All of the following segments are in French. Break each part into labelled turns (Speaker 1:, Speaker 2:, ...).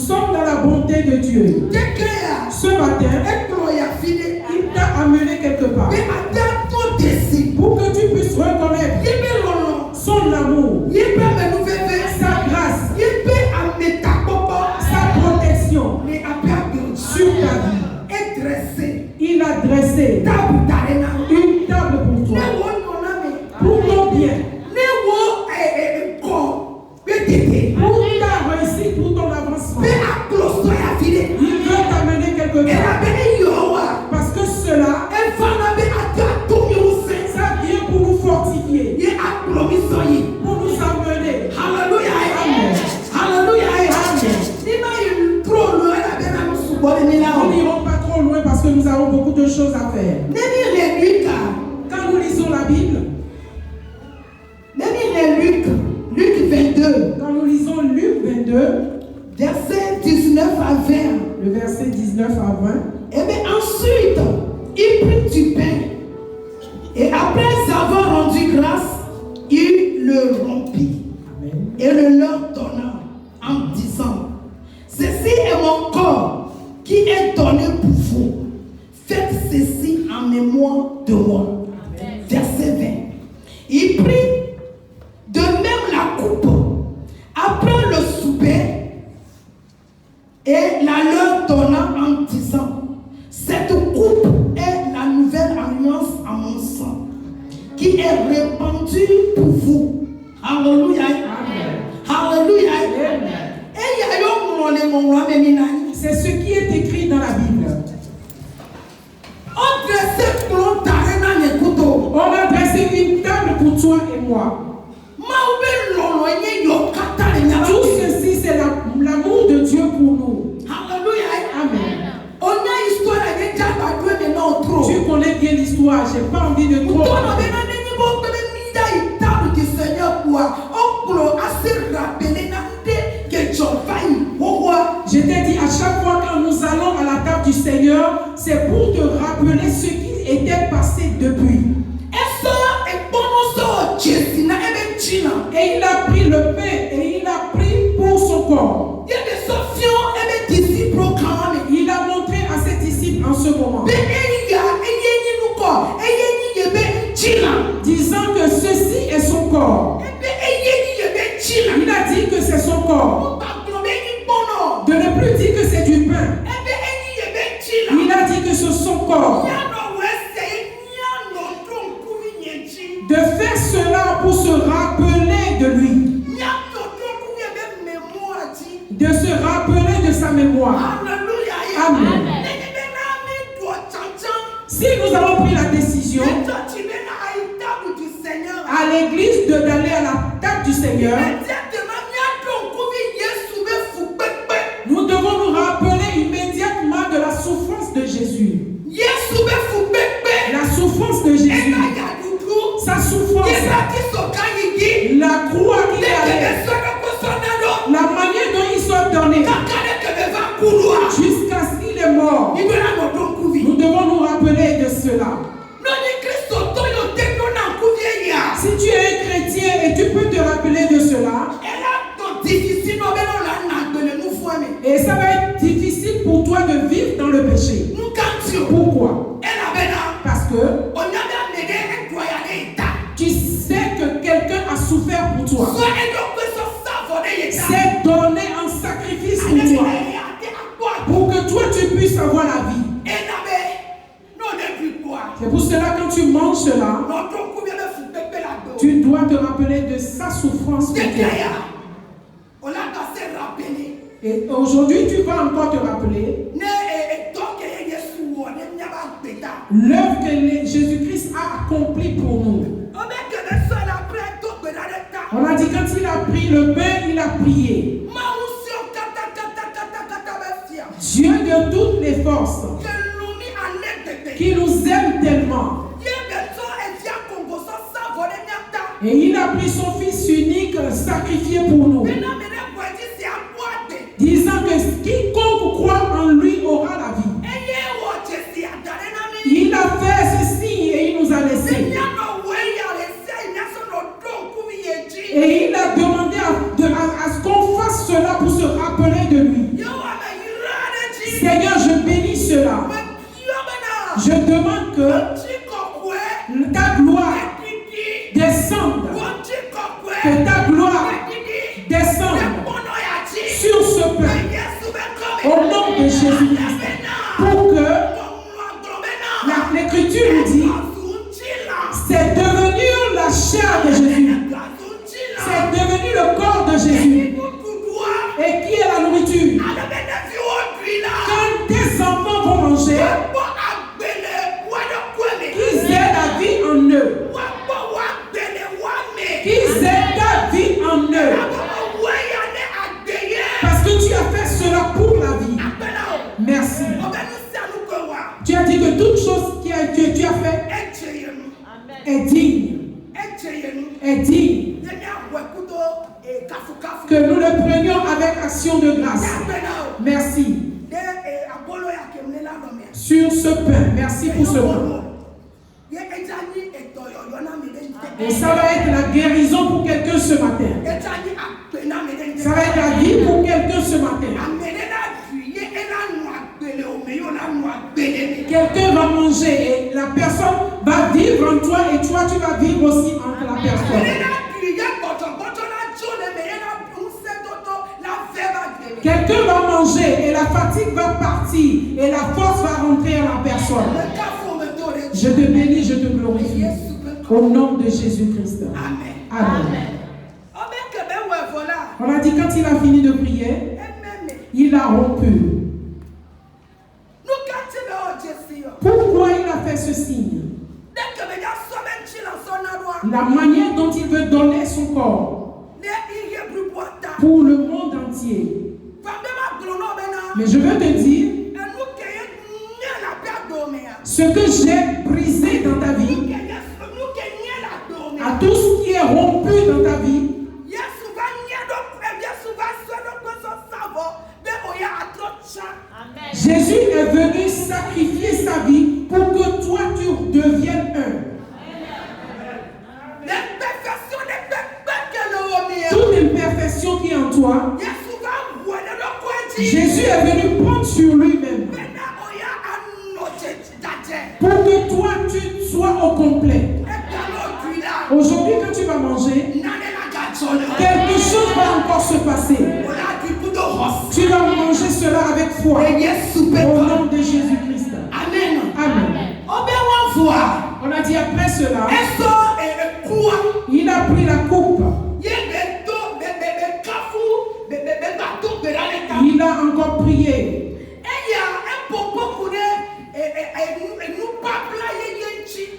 Speaker 1: sommes dans la bonté de Dieu. Ce matin, il t'a amené quelque part pour que tu puisses reconnaître son amour, sa grâce, sa protection sur ta vie. Il a dressé une table pour toi, pour ton bien, pour ta réussite, pour ton avancement. Il veut t'amener quelque part parce que cela, ça vient pour nous fortifier, pour nous amener.
Speaker 2: Alléluia.
Speaker 1: Amen.
Speaker 2: Alléluia.
Speaker 1: Nous n'irons pas trop loin parce que nous avons beaucoup de choses à faire. Quand nous lisons la Bible,
Speaker 2: Luc 22,
Speaker 1: quand nous lisons Luc 22,
Speaker 2: verset 19 à 20.
Speaker 1: le verset 19 à 20,
Speaker 2: Et bien ensuite, il prit du pain. Et après avoir rendu grâce, il le rompit.
Speaker 1: Amen.
Speaker 2: Et le leur donna en disant: ceci est mon corps qui est donné pour vous. Faites ceci en mémoire de moi.
Speaker 1: Amen.
Speaker 2: Verset 20. Il prit de même la coupe après le souper et la leur donna en disant: cette coupe est la nouvelle alliance à mon sang qui est répandue pour vous. Alléluia. Alléluia.
Speaker 1: C'est ce qui est écrit dans la Bible. On a dressé une table pour toi et moi. Tout ceci, c'est l'amour de Dieu pour nous. Amen. Tu connais bien l'histoire, j'ai pas envie de trop. Je t'ai dit, à chaque fois que nous allons à la table du Seigneur, c'est pour te rappeler ce qui était passé depuis. Et il a pris le pain et il a pris pour son corps. Il a montré à ses disciples en ce moment, disant que ceci est son corps. Il a dit que c'est son corps. De ne plus dire que c'est du pain. Il a dit que c'est son corps. De faire cela pour se rappeler de lui. De se rappeler de sa mémoire. Amen. Si nous avons pris la décision à l'église d'aller à la table du Seigneur, nous devons nous rappeler immédiatement de la souffrance de Jésus. La souffrance de Jésus. Sa souffrance. La croix qu'il a allée. La manière dont il s'est donné. Jusqu'à ce qu'il est mort. Nous devons nous rappeler de cela. Si tu es un chrétien et tu peux te rappeler de cela, et ça va être difficile pour toi de vivre dans le péché. Pourquoi? Parce que tu sais que quelqu'un a souffert pour toi. C'est donné en sacrifice pour toi. Pour que toi tu puisses avoir la vie. C'est pour cela quand tu manges cela, tu dois te rappeler de sa souffrance pour toi. Et aujourd'hui tu vas encore te rappeler l'œuvre que Jésus-Christ a accomplie pour nous. On a dit quand il a pris le pain, il a prié. Dieu de toutes les forces, qui nous aime tellement, et il a pris son Fils unique sacrifié pour nous, disant que quiconque croit en lui aura la vie. Il a fait ceci et il nous a laissé. Et il a demandé à ce qu'on fasse cela pour se rappeler de lui. Seigneur, je bénis cela. Je demande que ta gloire descende. Que ta gloire descende sur ce peuple. Au nom de Jésus-Christ. Pour que l'Écriture nous dit, c'est devenu la chair de Jésus. C'est devenu le corps de Jésus. Et qui est la nourriture? Quand tes enfants vont manger, qu'ils aient la vie en eux. Qu'ils aient ta vie en eux. Parce que tu as fait cela pour la vie. Merci. Tu as dit que toute chose que tu as fait est digne. Est digne. Que nous le prenions avec action de grâce. Merci. Sur ce pain. Merci pour ce pain. Et ça va être la guérison pour quelqu'un ce matin. Ça va être la vie pour quelqu'un ce matin. Quelqu'un va manger et la personne va vivre en toi et toi tu vas vivre aussi en la personne. Quelqu'un va manger et la fatigue va partir et la force va rentrer en la personne. Je te bénis, je te glorifie. Au nom de Jésus-Christ.
Speaker 2: Amen.
Speaker 1: Amen. On a dit quand il a fini de prier, il a rompu. Pourquoi il a fait ce signe? La manière dont il veut donner son corps pour le monde entier. Mais je veux te dire, ce que j'ai brisé dans ta vie, à tout ce qui est rompu dans ta vie, Jésus est venu sacrifier sa vie pour que toi tu deviennes un. Toute imperfection qui est en toi, Jésus est venu prendre sur lui-même pour que toi tu sois au complet. Aujourd'hui quand tu vas manger, quelque chose va encore se passer. Tu vas manger cela avec foi. Au nom de Jésus-Christ.
Speaker 2: Amen.
Speaker 1: Amen. On a dit après cela, il a pris la coupe. Il a encore prié.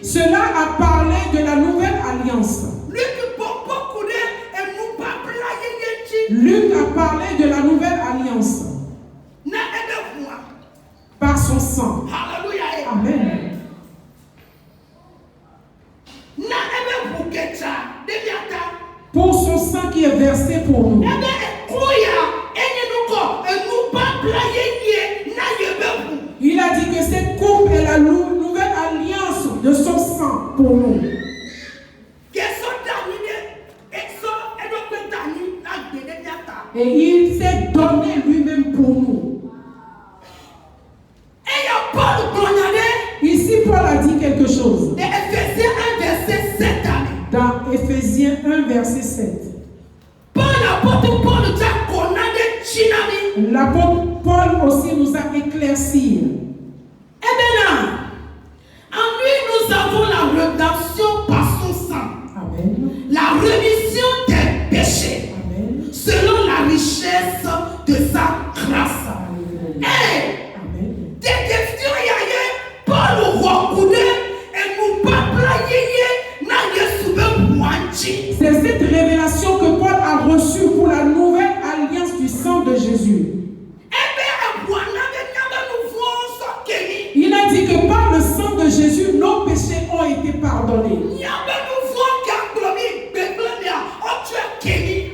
Speaker 1: Cela a parlé de la nouvelle alliance. Luc a parlé de la nouvelle alliance. Par son sang. Amen. Pour son sang qui est versé pour nous. Il a dit que cette coupe est la nouvelle alliance de son sang pour nous. Et il s'est donné lui-même pour nous. Ici, Paul a dit quelque chose. Dans Éphésiens 1, verset 7. L'apôtre Paul aussi nous a éclairci.
Speaker 2: En lui, nous avons la rédemption par son sang.
Speaker 1: Amen.
Speaker 2: La rémission des péchés.
Speaker 1: Amen.
Speaker 2: Selon la richesse de sa grâce.
Speaker 1: Amen.
Speaker 2: Des questions, Paul reconnaît et nous parle.
Speaker 1: C'est cette révélation que Paul a reçue pour la nouvelle alliance du sang de Jésus. Il a dit que par le sang de Jésus, nos péchés ont été pardonnés.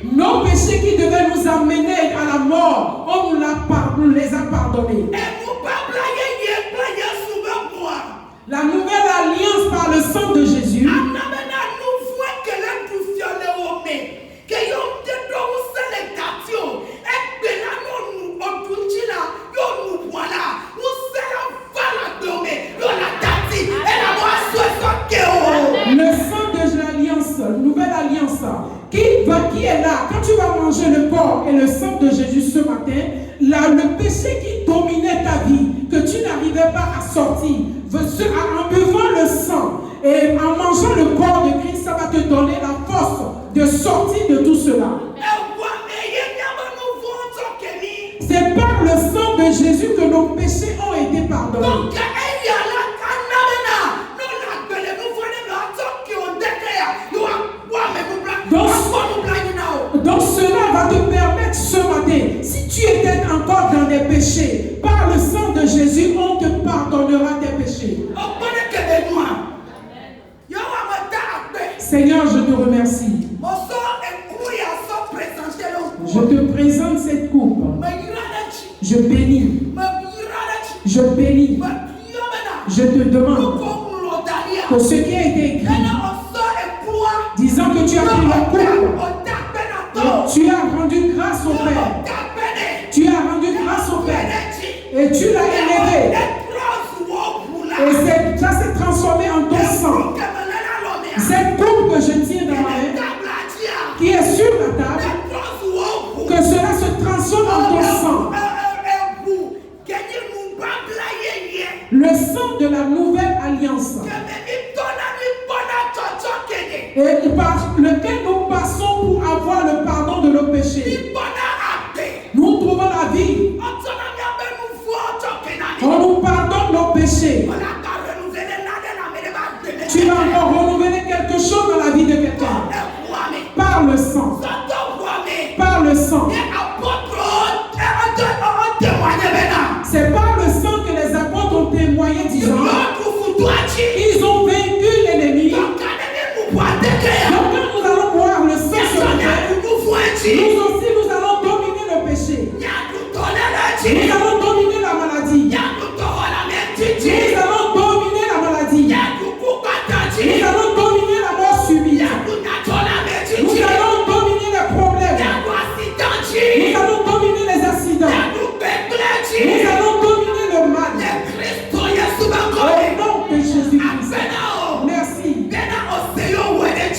Speaker 1: Nos péchés qui devaient nous amener à la mort, on nous les a pardonnés. La nouvelle alliance par le sang de Jésus le péché qui dominait ta vie, que tu n'arrivais pas à sortir, en buvant le sang et en mangeant le corps de Christ, ça va te donner la force de sortir de tout cela. C'est par le sang de Jésus que nos péchés ont été pardonnés. Donc cela va te permettre ce matin, si tu étais encore dans des péchés, par le sang de Jésus, on te pardonnera tes péchés. Seigneur, je te remercie. Je te présente cette coupe. Je bénis. Je bénis. Je te demande pour ce qui a été écrit, disant que tu as pris la coupe, tu as rendu grâce au Père. Tu as rendu grâce au Père. Et tu l'as élevé. Et ça s'est transformé en ton sang. Cette coupe que je tiens dans ma main, qui est sur la table, que cela se transforme en ton sang. Le sang de la nouvelle alliance. Et par lequel nous passons pour avoir le pardon de nos péchés. Nous trouvons la vie. On nous pardonne nos péchés. Tu vas encore renouveler quelque chose dans la vie de quelqu'un. Par le sang. Par le sang. C'est par le sang que les apôtres ont témoigné disant ils ont vaincu l'ennemi. Donc quand nous allons boire le sang sur la terre, nous aussi nous allons dominer le péché. Nous allons dominer la maladie. Nous allons dominer la maladie. Nous allons dominer la mort subite. Nous allons dominer les problèmes. Nous allons dominer les accidents. Nous allons dominer le mal. Au nom de Jésus-Christ. Merci.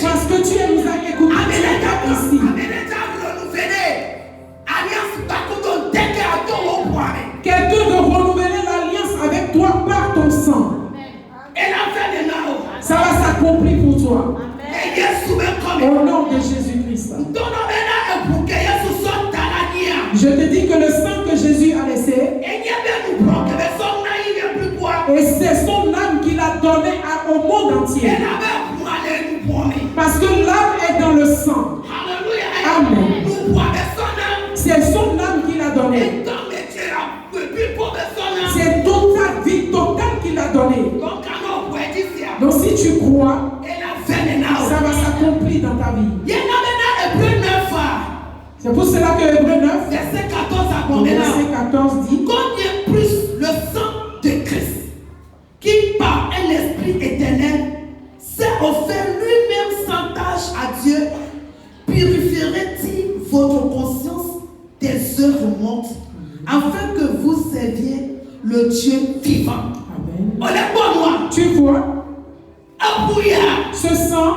Speaker 1: Parce que tu nous as écoutés. Tu es ici. Quelqu'un veut renouveler l'alliance avec toi par ton sang. Ça va s'accomplir pour toi. Au nom de Jésus-Christ. Je te dis que le sang que Jésus a laissé, et c'est son âme qu'il a donné au monde entier. Parce que l'âme est dans le sang. Amen. C'est son âme qu'il a donné. C'est toute ta vie totale qu'il a donnée. Donc si tu crois, ça va s'accomplir dans ta vie. C'est pour cela que Hébreu 9, verset 14 dit,
Speaker 2: combien plus le sang de Christ, qui par un esprit éternel s'est offert lui-même sans tâche à Dieu, purifierait-il votre conscience des œuvres mortes, afin que vous serviez le Dieu vivant.
Speaker 1: Amen. Tu vois, ce sang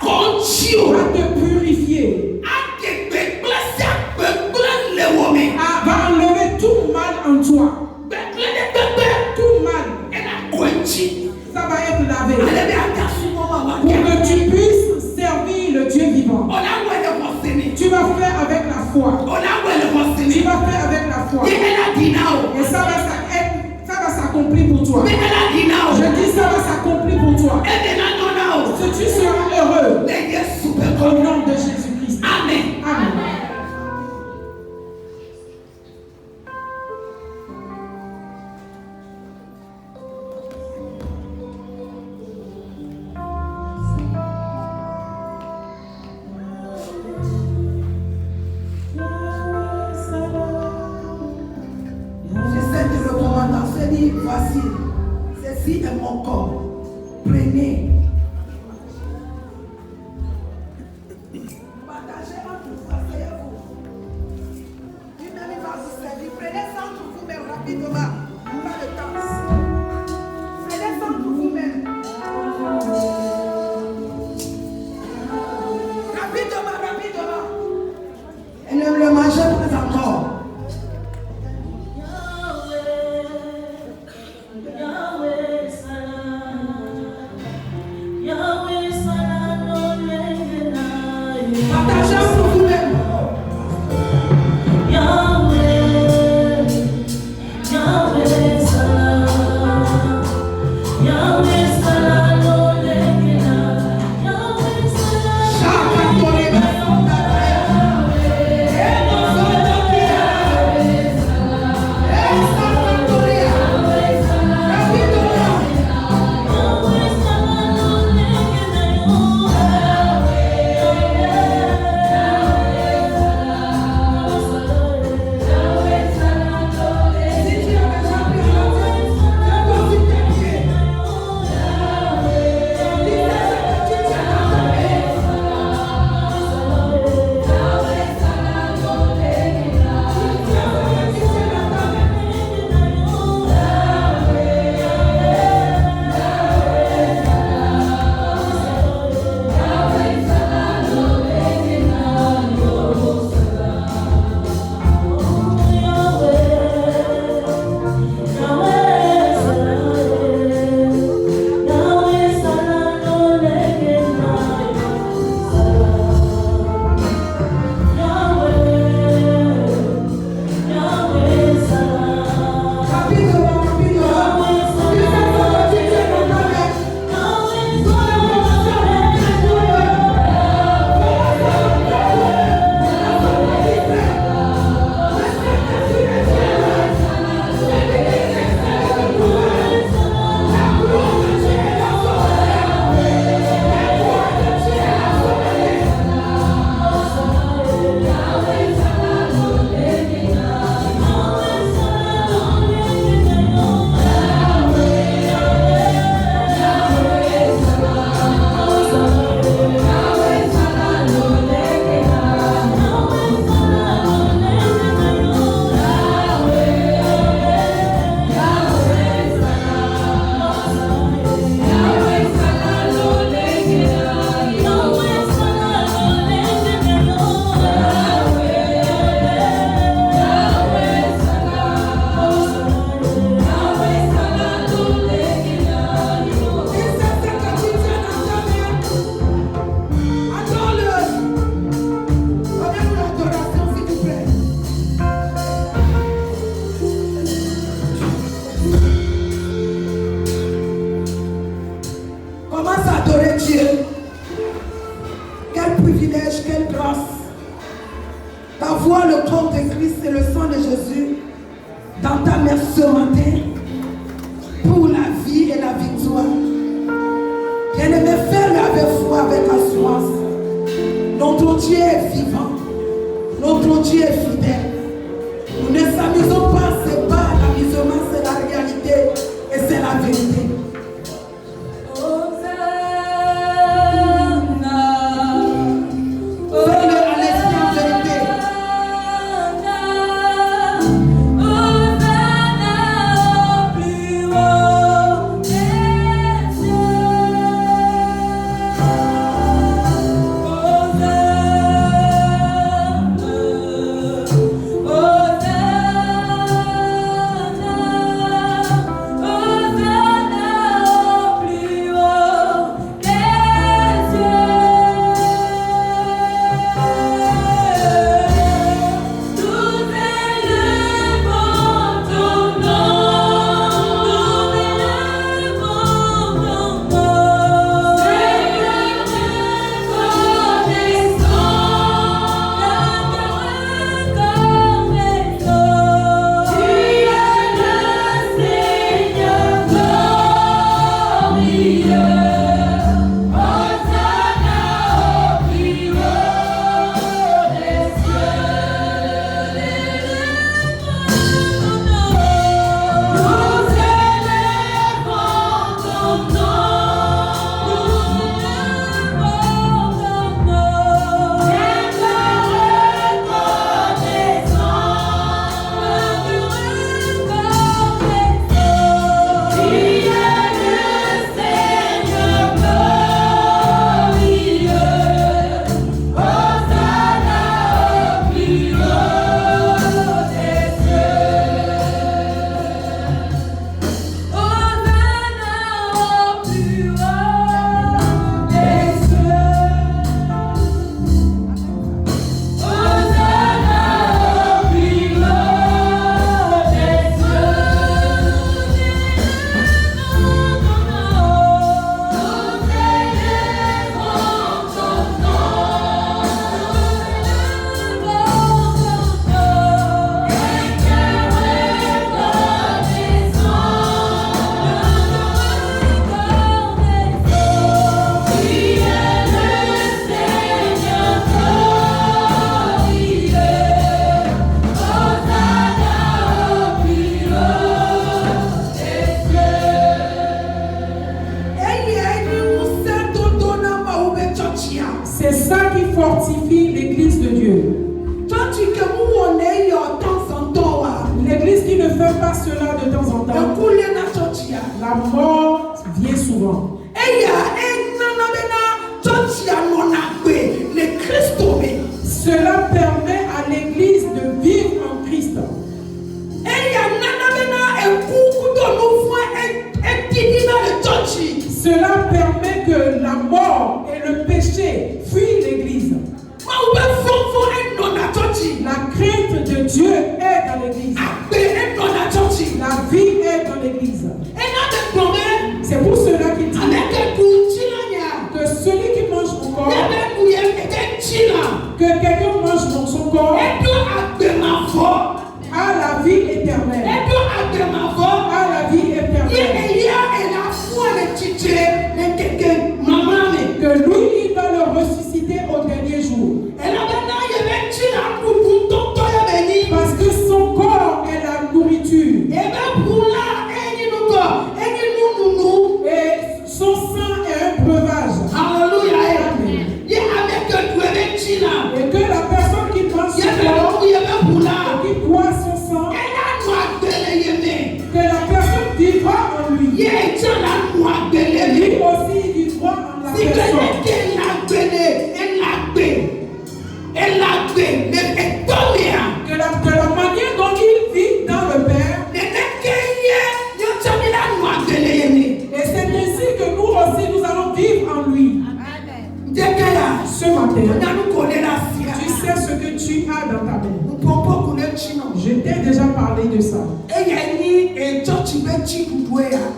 Speaker 1: va te purifier. Va enlever tout mal en toi. Tout mal. Ça va être lavé. Pour que tu puisses servir le Dieu vivant. Tu vas faire avec la foi. Tu vas faire avec la foi. Et ça va s'accomplir pour toi. Je dis ça va s'accomplir pour toi. Tu seras heureux. Au nom de Jésus-Christ.
Speaker 2: Amen.
Speaker 1: Amen.
Speaker 2: Voici, ceci est mon corps. Prenez. Partagez entre vous, asseyez-vous. Lui-même, il va vous servir. Prenez ça entre vous-même rapidement. Pas de temps. Prenez ça entre vous-même. Rapidement. Et ne le mangez pas encore. Tends ta main ce matin pour la vie et la victoire. Bien-aimé, fais-le avec foi, avec assurance. Notre Dieu est vivant. Notre Dieu est fidèle. Nous ne s'amusons pas, c'est pas l'amusement, c'est la réalité et c'est la vérité.
Speaker 1: Je t'ai déjà parlé de ça.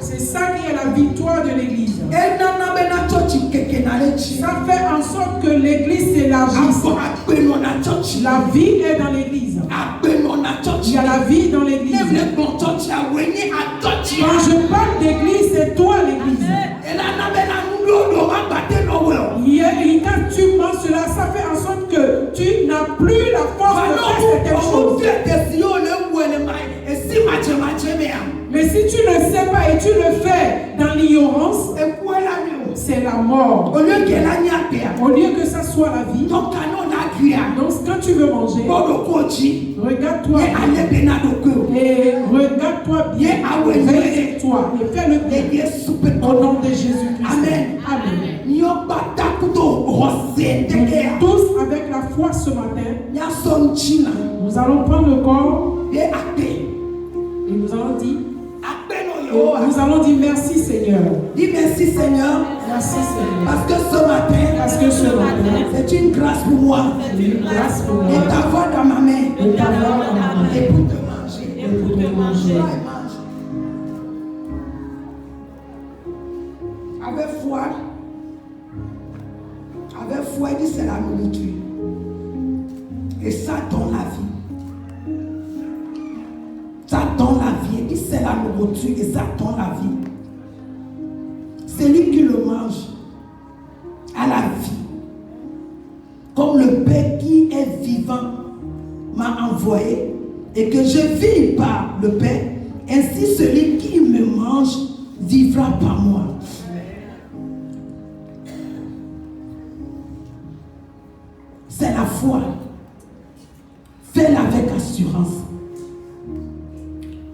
Speaker 1: C'est ça qui est la victoire de l'église. Ça fait en sorte que l'église s'élargisse. La vie est dans l'église. Il y a la vie dans l'église. si tu ne sais pas et tu le fais dans l'ignorance, c'est la mort. Au lieu que ça soit la vie, donc quand tu veux manger, regarde-toi et regarde-toi bien, réveille-toi et fais le bien au nom de Jésus-Christ. Amen. Amen. Tous avec la foi ce matin, nous allons prendre le corps et nous allons dire merci Seigneur.
Speaker 2: Dis merci Seigneur.
Speaker 1: Merci Seigneur.
Speaker 2: Parce que ce matin, c'est une grâce pour moi.
Speaker 1: Une grâce pour moi.
Speaker 2: Et t'avoir dans ma main.
Speaker 1: Et t'avoir dans ma main.
Speaker 2: Et pour te manger. Avec foi, il dit c'est la nourriture. Et ça donne la vie. Ça donne la vie. Il dit c'est la nourriture et ça donne la vie. Celui qui le mange a la vie. Comme le Père qui est vivant m'a envoyé et que je vis par le Père, ainsi celui qui me mange vivra par moi. C'est la foi. Fais-la avec assurance.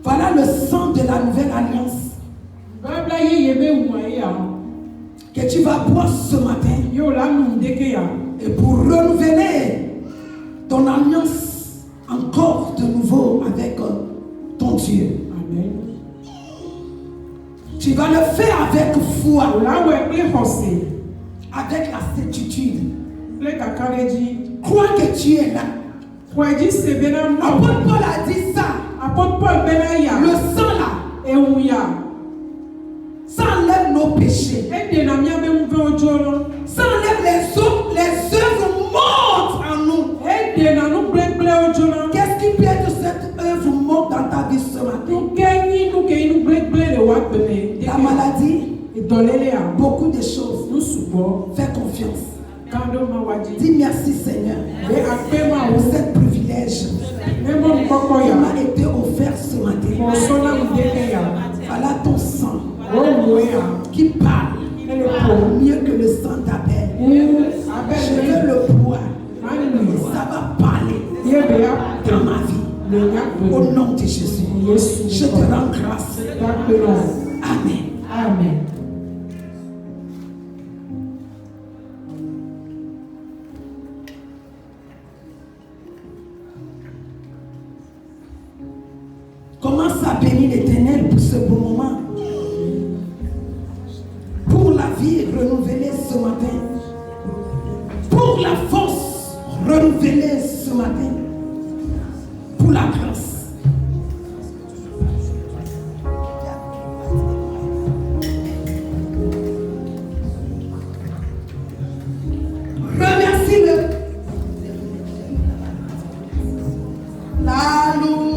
Speaker 2: Voilà le sang de la nouvelle alliance que tu vas boire ce matin. Et pour renouveler ton alliance encore de nouveau avec ton Dieu.
Speaker 1: Amen.
Speaker 2: Tu vas le faire avec foi. Avec la certitude. Crois que tu es là. Apôtre Paul a dit ça. Le sang là, ça enlève nos péchés. Ça enlève les œuvres mortes en nous. Qu'est-ce qui peut être cette œuvre morte dans ta vie ce matin? La maladie, beaucoup de choses. Fais confiance. Dis merci Seigneur pour ce privilège qui m'a été offert ce matin. Voilà ton sang qui parle mieux que le sang d'Abel. Je veux le boire. Ça va parler dans ma vie. Au nom de Jésus, je te rends grâce. Amen.
Speaker 1: Amen.
Speaker 2: Commence à bénir l'Éternel pour ce bon moment. Pour la vie renouvelée ce matin. Pour la force renouvelée ce matin. Pour la grâce. Remercie-le. La louange.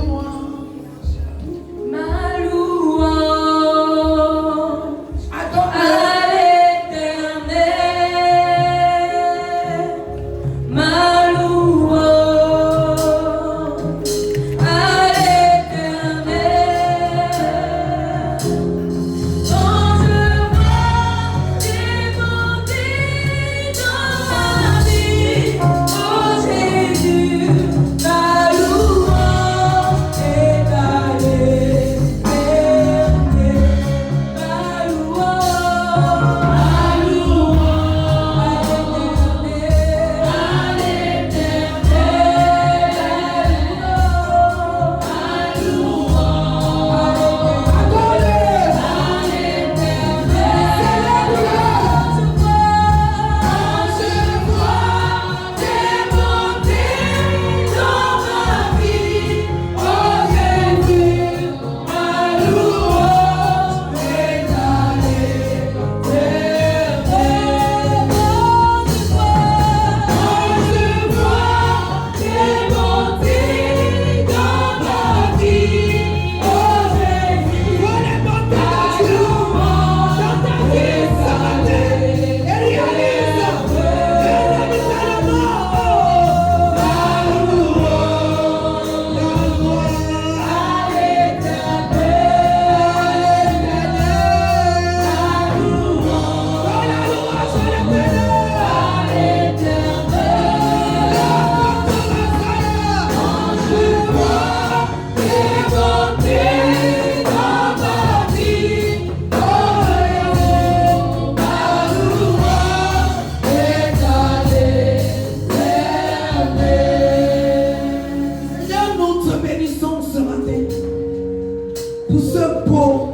Speaker 2: pour ce beau,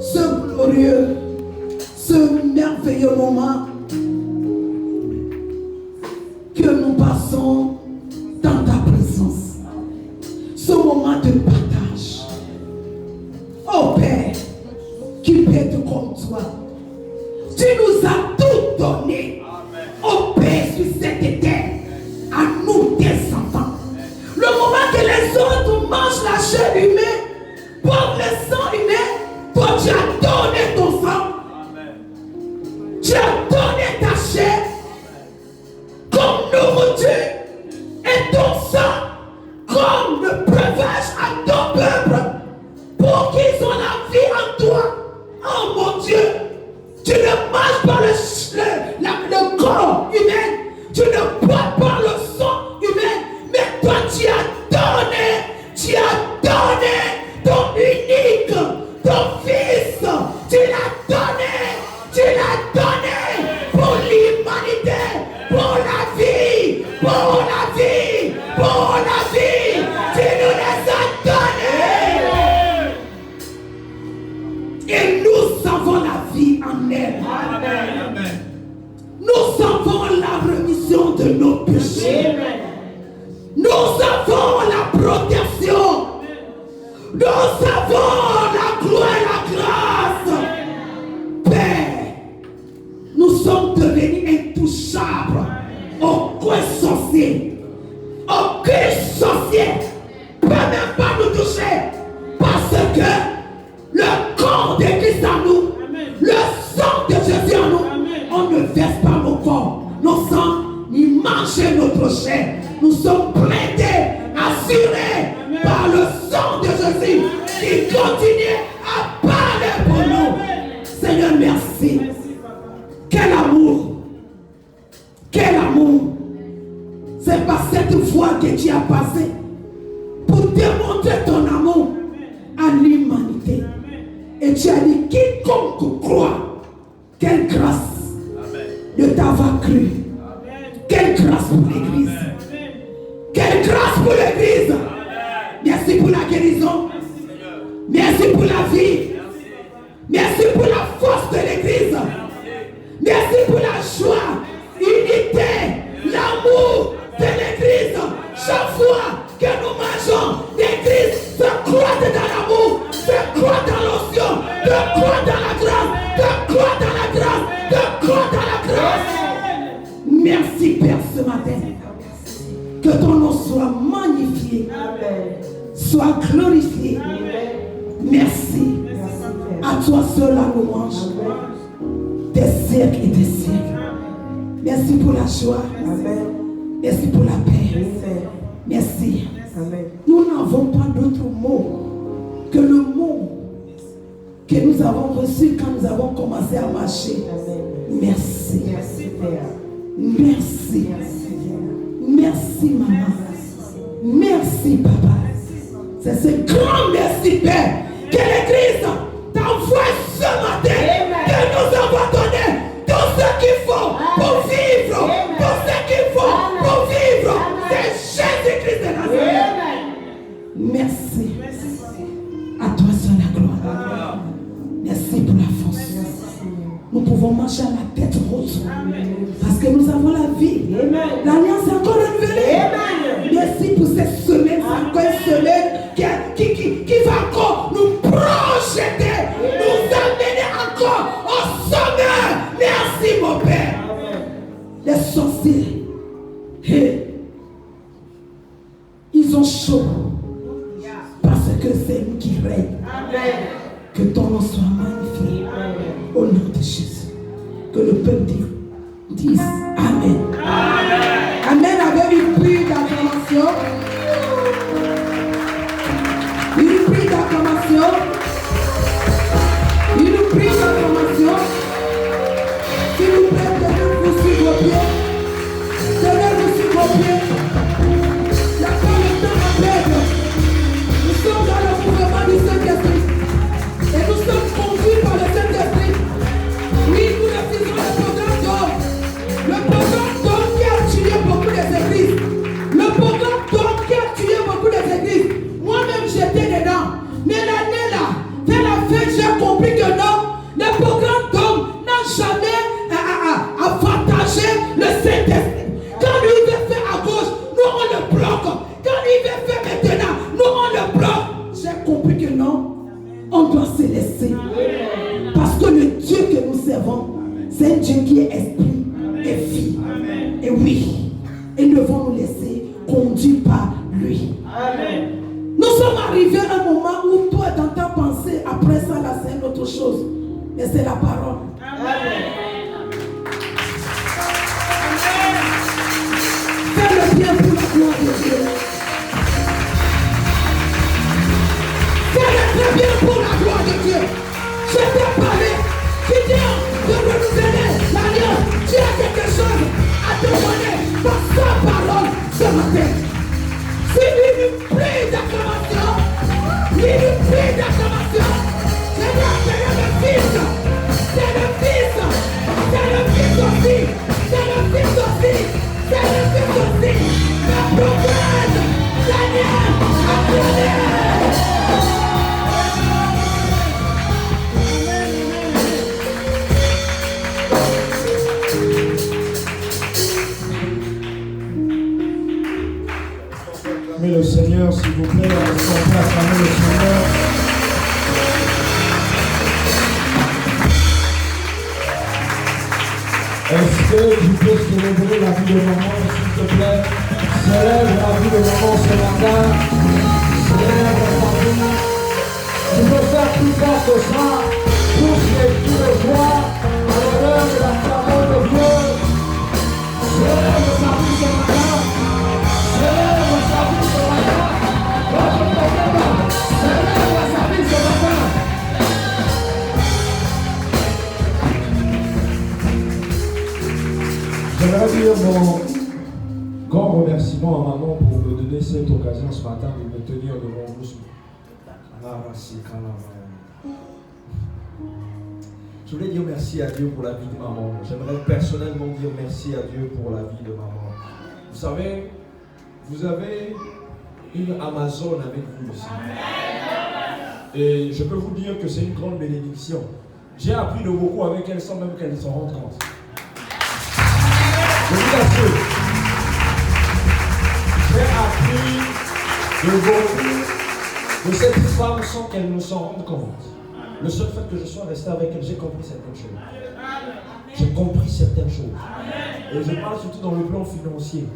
Speaker 2: ce glorieux, ce merveilleux moment que nous passons dans ta présence. Ce moment de partage. Oh Père, qui peut être comme toi? Tu nous as tout donné. Oh Père, sur cette terre, à nous tes enfants. Le moment que les autres mangent la chair humaine, boivent le sang humain, toi tu as donné ton sang. Tu as donné ta chair comme nourriture et ton sang comme le breuvage à ton peuple pour qu'ils ont la vie en toi. Oh mon Dieu, tu ne manges pas le corps humain, tu ne bois pas le sang humain, mais toi tu as donné ton unique, ton fils, tu l'as donné pour l'humanité, pour la vie, tu nous les as donnés. Et nous avons la vie en elle. Amen. Nous avons la rémission de nos péchés. Amen. Nous avons la protection. Nous avons la gloire et la grâce. Père, nous sommes devenus intouchables. Aucun sorcier ne peut même pas nous toucher. Parce que le corps de Christ en nous, le sang de Jésus en nous, on ne verse pas nos corps, nos sangs, ni manger notre chair. Nous sommes prêtés, assurés par le sang de Jésus qui continue à parler pour nous. Seigneur, merci. Quel amour! Quel amour! C'est par cette voie que tu as passé pour démontrer ton amour à l'humanité. Et tu as dit, quiconque croit, quelle grâce de t'avoir cru. Quelle grâce pour l'Église. Quelle grâce pour l'Église. Merci pour la guérison. Merci pour la vie. Merci pour la force de l'Église. Merci pour la joie, l'unité, l'amour de l'Église. Chaque fois que nous mangeons l'Église, se croître dans l'amour, se croître dans l'onction, se croître dans la grâce, se croître dans la grâce, se croître dans la grâce. Merci Père ce matin. Que ton nom soit magnifié, soit glorifié. Merci. À toi seul la louange. Des siècles et des siècles. Merci pour la joie. Merci pour la paix. Merci. Nous n'avons pas d'autre mot que le mot que nous avons reçu quand nous avons commencé à marcher. Merci. Merci. Merci maman. Merci papa. C'est ce grand merci Père que l'Église t'envoie ce matin. Que nous avons donné tout ce qu'il faut pour vivre. Tout ce qu'il faut pour vivre. C'est Jésus-Christ de Nazareth. Merci. À toi seul la gloire. Merci pour la force. Nous pouvons marcher à la tête haute. Parce que nous avons la vie. L'alliance est encore renouvelée. Merci pour cette semaine. C'est encore une semaine qui va encore nous projeter. Nous amener encore au sommet. Merci mon Père. Les sorciers, ils ont chaud. Parce que c'est nous qui règne. Que ton nom soit magnifié. Au nom de Jésus. Que le peuple dise Amen. Amen avec une prière d'acclamation. Une prière d'acclamation. Une prière d'acclamation. S'il vous plaît, tenez-vous sur vos pieds. Tenez-vous sur vos pieds. Il n'y a pas le temps à perdre. Nous sommes dans le mouvement du Saint-Esprit. Et nous sommes conduits par le Saint-Esprit. Oui, nous refusons le programme d'or. Le maintenant, on doit se laisser. Parce que le Dieu que nous servons, c'est un Dieu qui est esprit et vie. Et oui, et nous devons nous laisser conduire par lui. Nous sommes arrivés à un moment où toi, dans ta pensée, après ça, là, c'est une autre chose. Mais c'est la parole. Fais le bien pour la gloire de Dieu. Fais le très bien pour la gloire de Dieu. Je t'ai parlé, qui vient de renouveler l'alliance. Tu as quelque chose à te donner par sa parole ce matin. Si lui nous prie d'acclamation, lui nous prie d'acclamation, je vais appeler le fils. C'est le fils. C'est le fils aussi. C'est le fils aussi. C'est le fils aussi. Le prophète Daniel a prié.
Speaker 3: Mais le Seigneur, s'il vous plaît, restez en place, amène le Seigneur. Est-ce que tu peux célébrer la vie de maman, s'il te plaît? Célèbre la vie de maman ce matin. Célèbre ta vie. Tu peux faire plus fort que ça. Pousse les cris de joie à l'honneur de la parole de Dieu. Célèbre ta vie ce matin. Célèbre sa vie ce matin. Célèbre sa vie ce matin. J'aimerais dire mon grand remerciement à maman pour me donner cette occasion ce matin de me tenir devant vous. Je voulais dire merci à Dieu pour la vie de maman. J'aimerais personnellement dire merci à Dieu pour la vie de maman. Vous savez, vous avez une Amazon avec vous ici. Et je peux vous dire que c'est une grande bénédiction. J'ai appris de beaucoup avec elle sans même qu'elle s'en rende compte. Je vous assure, j'ai appris de beaucoup de cette femme sans qu'elle ne s'en rende compte. Le seul fait que je sois resté avec elle, j'ai compris certaines choses. J'ai compris certaines choses. Et je parle surtout dans le plan financier.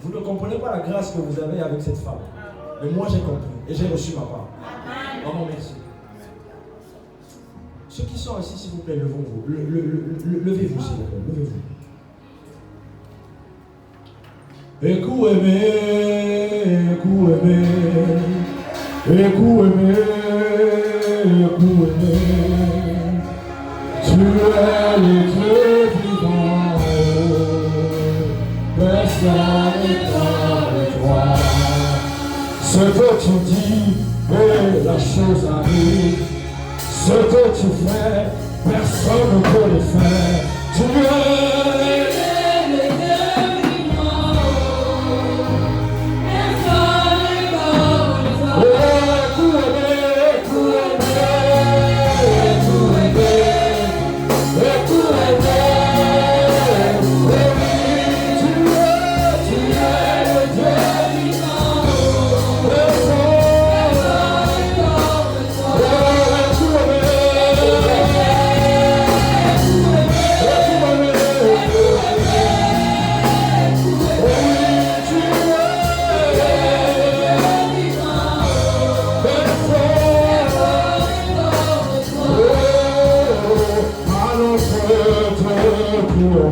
Speaker 3: Vous ne comprenez pas la grâce que vous avez avec cette femme. Mais moi j'ai compris et j'ai reçu ma part. Maman, merci. Ceux qui sont assis, s'il vous plaît, levez-vous. Levez-vous, s'il vous plaît. Levez-vous. Écoute aimé, écoute aimé, écoute aimé, écoute aimé. Tu es le Dieu vivant, personne n'est comme toi. Ce que tu dis et la chose arrive. Ce que tu fais, personne ne peut le faire. Tu es le Dieu vivant, personne n'est comme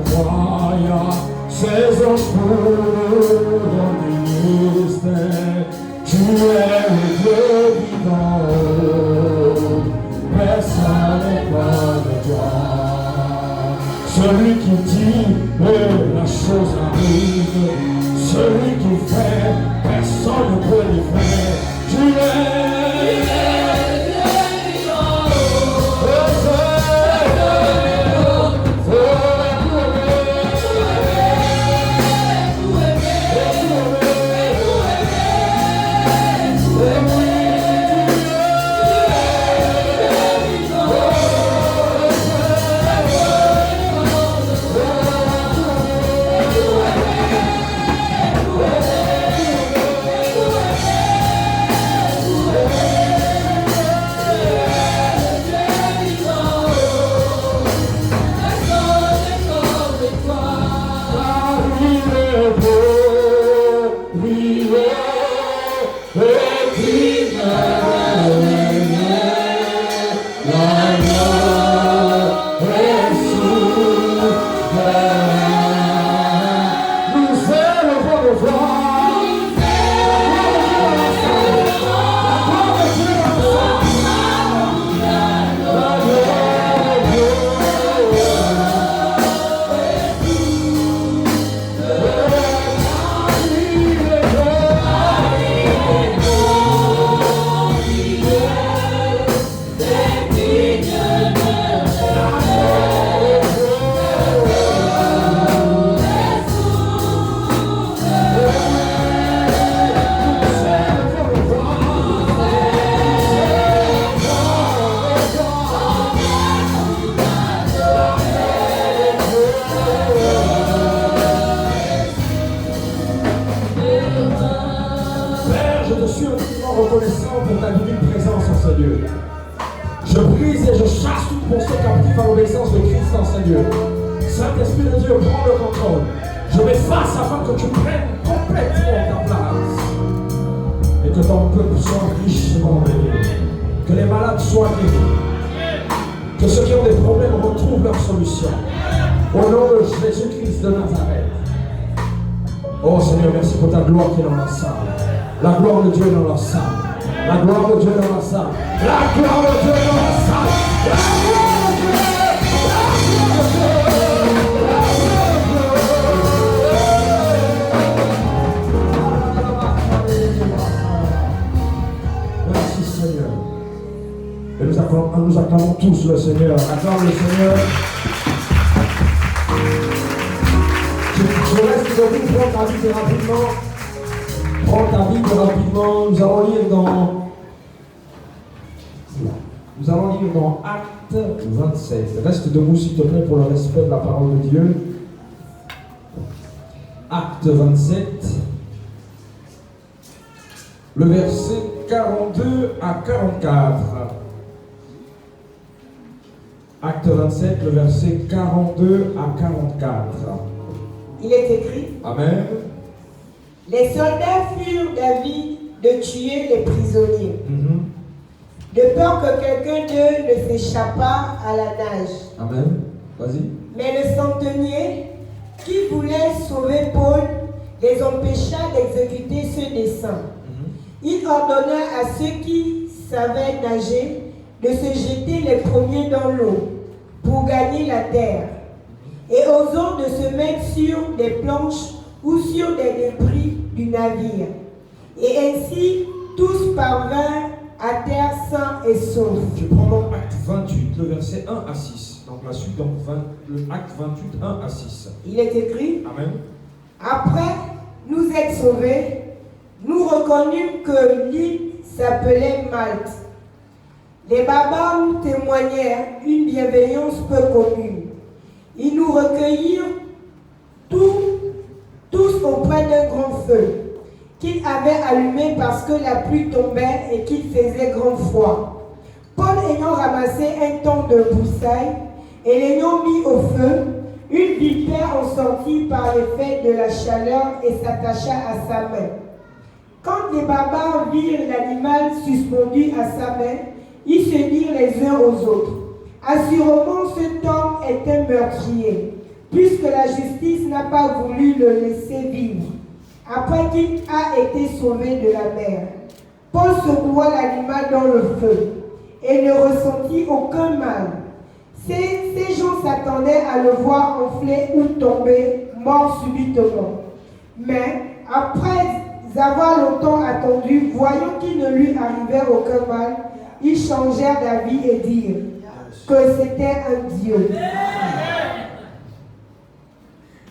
Speaker 3: toi. Saison pour ton ministère, tu es le Dieu vivant, personne n'est comme toi. Celui qui dit et la chose arrive, celui qui fait, personne ne peut le faire. Tu es Je brise et je chasse toute pensée captive à l'obéissance de Christ dans ce lieu. Saint-Esprit de Dieu, prends le contrôle. Je mets face afin que tu prennes complètement ta place. Et que ton peuple soit richement béni. Que les malades soient guéris. Que ceux qui ont des problèmes retrouvent leur solution. Au nom de Jésus-Christ de Nazareth. Oh Seigneur, merci pour ta gloire qui est dans la salle. La gloire de Dieu est dans la salle. La gloire de Dieu est dans la salle. La gloire de Dieu est dans la salle. La gloire de Dieu. Merci Seigneur. Et nous acclamons tous le Seigneur. Acclame le Seigneur. Je reste de vous, prends ta Bible rapidement. Prends ta Bible rapidement. Nous allons lire dans Acte 27. Reste debout s'il te plaît pour le respect de la parole de Dieu. Acte 27. Le verset 42 à 44. Acte 27, le verset 42 à 44.
Speaker 4: Il est écrit.
Speaker 3: Amen.
Speaker 4: Les soldats furent d'avis de tuer les prisonniers, de peur que quelqu'un d'eux ne s'échappât à la nage.
Speaker 3: Amen. Vas-y.
Speaker 4: Mais le centenier, qui voulait sauver Paul, les empêcha d'exécuter ce dessein. Il ordonna à ceux qui savaient nager de se jeter les premiers dans l'eau pour gagner la terre, et aux autres de se mettre sur des planches ou sur des débris du navire. Et ainsi, tous parvinrent à terre sains et saufs.
Speaker 3: Je prends donc Acte 28, le verset 1 à 6. Donc la suite, donc le Acte 28, 1 à 6.
Speaker 4: Il est écrit.
Speaker 3: Amen.
Speaker 4: Après nous être sauvés, nous reconnûmes que l'île s'appelait Malte. Les barbares nous témoignèrent une bienveillance peu commune. Ils nous recueillirent tous auprès d'un grand feu qu'ils avaient allumé parce que la pluie tombait et qu'il faisait grand froid. Paul ayant ramassé un temps de broussailles et l'ayant mis au feu, une vipère en sortit par l'effet de la chaleur et s'attacha à sa main. Quand les barbares virent l'animal suspendu à sa main, ils se dirent les uns aux autres: assurément cet homme est un meurtrier, puisque la justice n'a pas voulu le laisser vivre, après qu'il a été sauvé de la mer. Paul secoua l'animal dans le feu et ne ressentit aucun mal. Ces gens s'attendaient à le voir enfler ou tomber, mort subitement. Mais après avoir longtemps attendu, voyant qu'il ne lui arrivait aucun mal, ils changèrent d'avis et dirent que c'était un Dieu.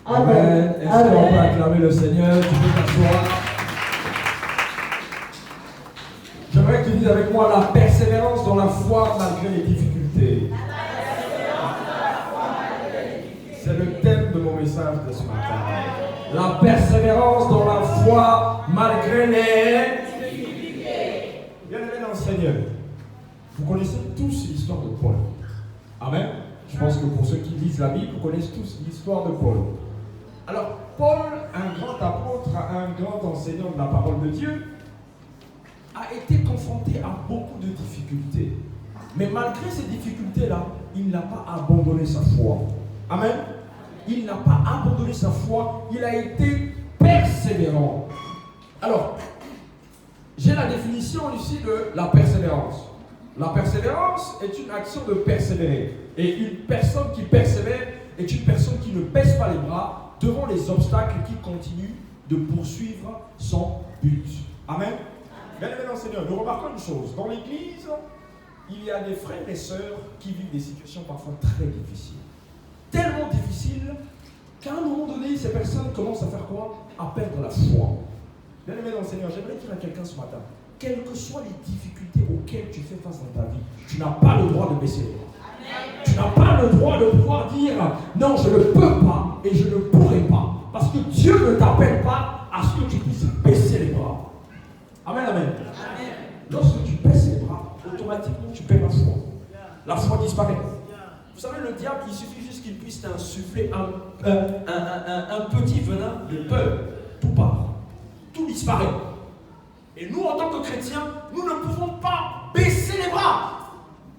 Speaker 3: Amen. Est-ce qu'on peut acclamer le Seigneur? Tu peux t'asseoir. J'aimerais que tu dises avec moi la persévérance dans la foi malgré les difficultés. C'est le thème de mon message de ce matin. La persévérance dans la foi malgré les difficultés. Bien-aimés dans le Seigneur, vous connaissez tous l'histoire de Paul. Amen. Je pense que pour ceux qui lisent la Bible, vous connaissez tous l'histoire de Paul. Alors, Paul, un grand apôtre, un grand enseignant de la parole de Dieu, a été confronté à beaucoup de difficultés. Mais malgré ces difficultés-là, il n'a pas abandonné sa foi. Amen. Il n'a pas abandonné sa foi, il a été persévérant. Alors, j'ai la définition ici de la persévérance. La persévérance est une action de persévérer. Et une personne qui persévère est une personne qui ne baisse pas les bras devant les obstacles qui continuent de poursuivre son but. Amen. Bien-aimés dans le Seigneur, nous remarquons une chose. Dans l'Église, il y a des frères et sœurs qui vivent des situations parfois très difficiles. Tellement difficiles qu'à un moment donné, ces personnes commencent à faire quoi? À perdre la foi. Bien-aimés dans le Seigneur, j'aimerais dire à quelqu'un ce matin, quelles que soient les difficultés auxquelles tu fais face dans ta vie, tu n'as pas le droit de baisser les bras. Tu n'as pas le droit de pouvoir dire non, je ne peux pas et je ne pourrai pas. Parce que Dieu ne t'appelle pas à ce que tu puisses baisser les bras. Amen, amen. Lorsque tu baisses les bras, automatiquement tu perds la foi. la foi disparaît. Vous savez, le diable, il suffit juste qu'il puisse t'insuffler un petit venin de peur. Tout part. Tout disparaît. Et nous, en tant que chrétiens, nous ne pouvons pas baisser les bras.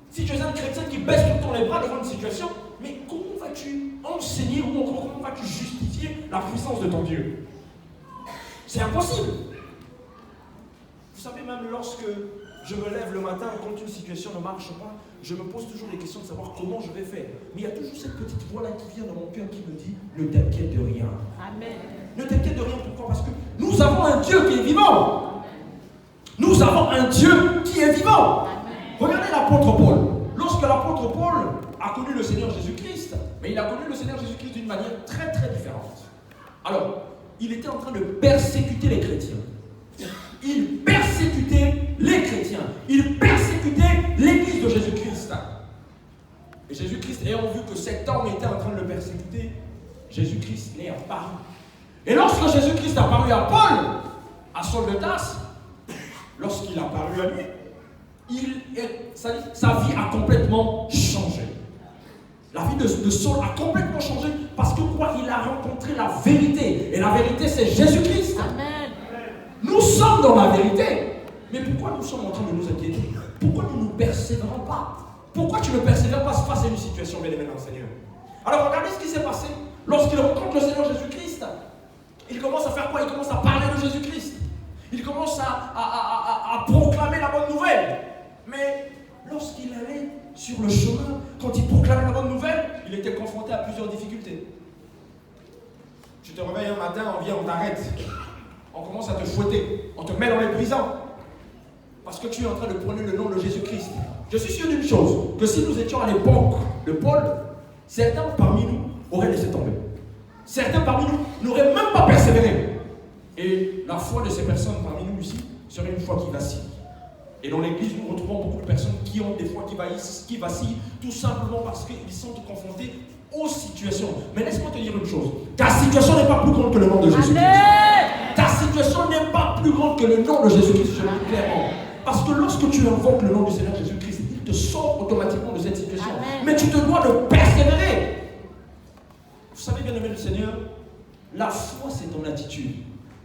Speaker 3: Si tu es un chrétien qui baisse tout le temps les bras devant une situation, mais comment vas-tu enseigner ou comment vas-tu justifier la puissance de ton Dieu? C'est impossible. Vous savez, même lorsque je me lève le matin et quand une situation ne marche pas, je me pose toujours les questions de savoir comment je vais faire. Mais il y a toujours cette petite voix-là qui vient dans mon cœur qui me dit « Ne t'inquiète de rien ». Amen. Ne t'inquiète de rien, pourquoi? Parce que nous avons un Dieu qui est vivant. Nous avons un Dieu qui est vivant. Regardez l'apôtre Paul. Lorsque l'apôtre Paul a connu le Seigneur Jésus-Christ, mais il a connu le Seigneur Jésus-Christ d'une manière très très différente. Alors, il était en train de persécuter les chrétiens. Il persécutait les chrétiens. Il persécutait l'église de Jésus-Christ. Et Jésus-Christ, ayant vu que cet homme était en train de le persécuter, Jésus-Christ est apparu. Et lorsque Jésus-Christ est apparu à Paul, à Saul de Tarse, lorsqu'il est apparu à lui, sa vie a complètement changé. La vie de Saul a complètement changé parce que quoi? Il a rencontré la vérité. Et la vérité, c'est Jésus-Christ. Amen. Nous sommes dans la vérité. Mais pourquoi nous sommes en train de nous inquiéter? Pourquoi nous ne persévérons pas? Pourquoi tu ne persévères pas face à une situation, bien aimé dans le Seigneur? Alors regardez ce qui s'est passé. Lorsqu'il rencontre le Seigneur Jésus-Christ, il commence à faire quoi? Il commence à parler de Jésus-Christ. Il commence à proclamer la bonne nouvelle. Mais lorsqu'il allait sur le chemin, quand il proclamait la bonne nouvelle, il était confronté à plusieurs difficultés. Tu te réveilles un matin, on vient, on t'arrête. On commence à te fouetter. On te met dans les prisons. Parce que tu es en train de prôner le nom de Jésus-Christ. Je suis sûr d'une chose, que si nous étions à l'époque de Paul, certains parmi nous auraient laissé tomber. Certains parmi nous n'auraient même pas persévéré. Et la foi de ces personnes parmi nous ici serait une foi qui vacille. Et dans l'église, nous retrouvons beaucoup de personnes qui ont des foi qui vacillent, tout simplement parce qu'ils sont confrontés aux situations. Mais laisse-moi te dire une chose. Ta situation n'est pas plus grande que le nom de Jésus-Christ. Ta situation n'est pas plus grande que le nom de Jésus-Christ, je le dis clairement. Parce que lorsque tu invoques le nom du Seigneur Jésus-Christ, il te sort automatiquement de cette situation. Amen. Mais tu te dois de persévérer. Vous savez, bien aimé le Seigneur, la foi, c'est ton attitude.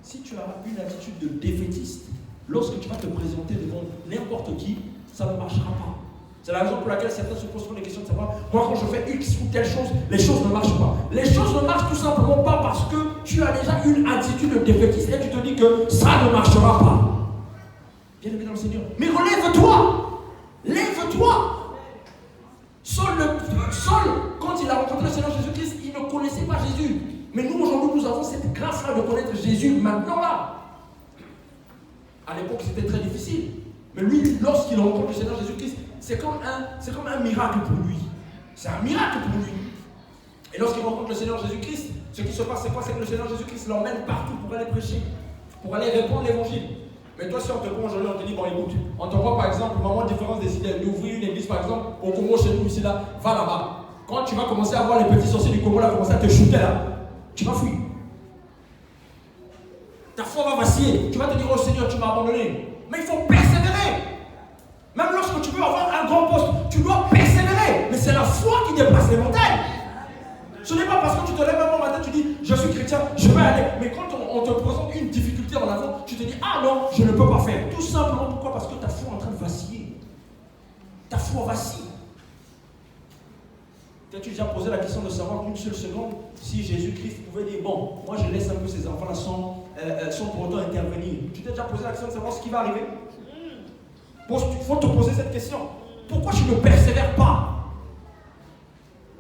Speaker 3: Si tu as une attitude de défaitiste, lorsque tu vas te présenter devant n'importe qui, ça ne marchera pas. C'est la raison pour laquelle certains se posent des questions de savoir, moi quand je fais X ou telle chose, les choses ne marchent pas. Les choses ne marchent tout simplement pas parce que tu as déjà une attitude de défaitiste et tu te dis que ça ne marchera pas. Bien aimé dans le Seigneur. Mais relève-toi. Lève-toi. Saul, quand il a rencontré le Seigneur Jésus-Christ, il ne connaissait pas Jésus. Mais nous, aujourd'hui, nous avons cette grâce-là de connaître Jésus maintenant là. À l'époque, c'était très difficile. Mais lui, lorsqu'il rencontre le Seigneur Jésus-Christ, c'est comme un miracle pour lui. C'est un miracle pour lui. Et lorsqu'il rencontre le Seigneur Jésus-Christ, ce qui se passe, c'est quoi? C'est que le Seigneur Jésus-Christ l'emmène partout pour aller prêcher, pour aller répondre l'évangile. Mais toi, si on te prend aujourd'hui, on te dit, bon, écoute, on te voit par exemple, maman différence décide d'ouvrir une église, par exemple, au Congo, chez nous, ici, là, va là-bas. Quand tu vas commencer à voir les petits sorciers du Congo, là, commencer à te shooter, là, tu vas fuir. Ta foi va vaciller. Tu vas te dire, oh Seigneur, tu m'as abandonné. Mais il faut persévérer. Même lorsque tu veux avoir un grand poste, tu dois persévérer. Mais c'est la foi qui déplace les montagnes. Ce n'est pas parce que tu te lèves un matin, tu dis, je suis chrétien, je vais aller. Mais quand on te présente une difficulté en avant, tu te dis, ah non, je ne peux pas faire. Tout simplement, pourquoi? Parce que ta foi est en train de vaciller. Ta foi vacille. T'as-tu déjà posé la question de savoir une seule seconde si Jésus-Christ pouvait dire, bon, moi je laisse un peu ces enfants-là sans pour autant intervenir. Tu t'es déjà posé la question de savoir ce qui va arriver? Il faut te poser cette question. Pourquoi tu ne persévères pas?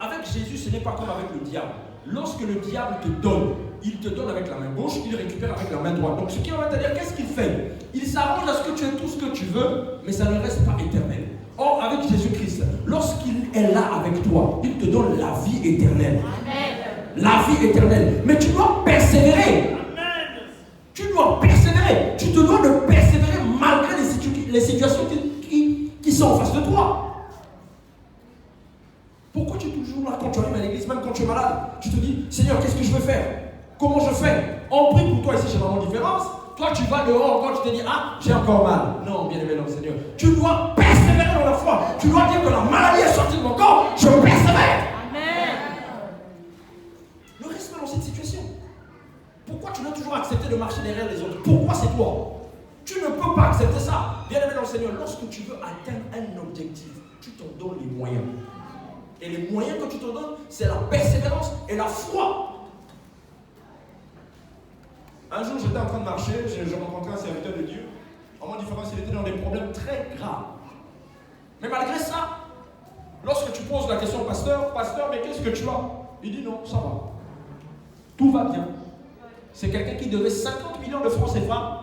Speaker 3: Avec Jésus, ce n'est pas comme avec le diable. Lorsque le diable te donne, il te donne avec la main gauche, il récupère avec la main droite. Donc ce qui va te dire, qu'est-ce qu'il fait? Il s'arrange à ce que tu aies tout ce que tu veux, mais ça ne reste pas éternel. Or, avec Jésus-Christ, lorsqu'il est là avec toi, il te donne la vie éternelle. Amen. La vie éternelle. Mais tu dois persévérer. Amen. Tu dois persévérer. Tu te dois de persévérer malgré les situations qui sont en face de toi. Pourquoi tu es toujours là quand tu arrives à l'église, même quand tu es malade? Tu te dis, Seigneur, qu'est-ce que je veux faire? Comment je fais? On prie pour toi ici, j'ai vraiment une différence. Toi, tu vas dehors quand tu te dis, ah, j'ai encore mal. Non, bien aimé dans le Seigneur. Tu dois persévérer dans la foi. Tu dois dire que la maladie est sortie.
Speaker 5: veux atteindre un objectif, tu t'en donnes les moyens. Et les moyens que tu te donnes, c'est la persévérance et la foi. Un jour, j'étais en train de marcher, j'ai rencontré un serviteur de Dieu. Vraiment différent, il était dans des problèmes très graves. Mais malgré ça, lorsque tu poses la question au pasteur, mais qu'est-ce que tu as? Il dit non, ça va. Tout va bien. C'est quelqu'un qui devait 50 millions de francs CFA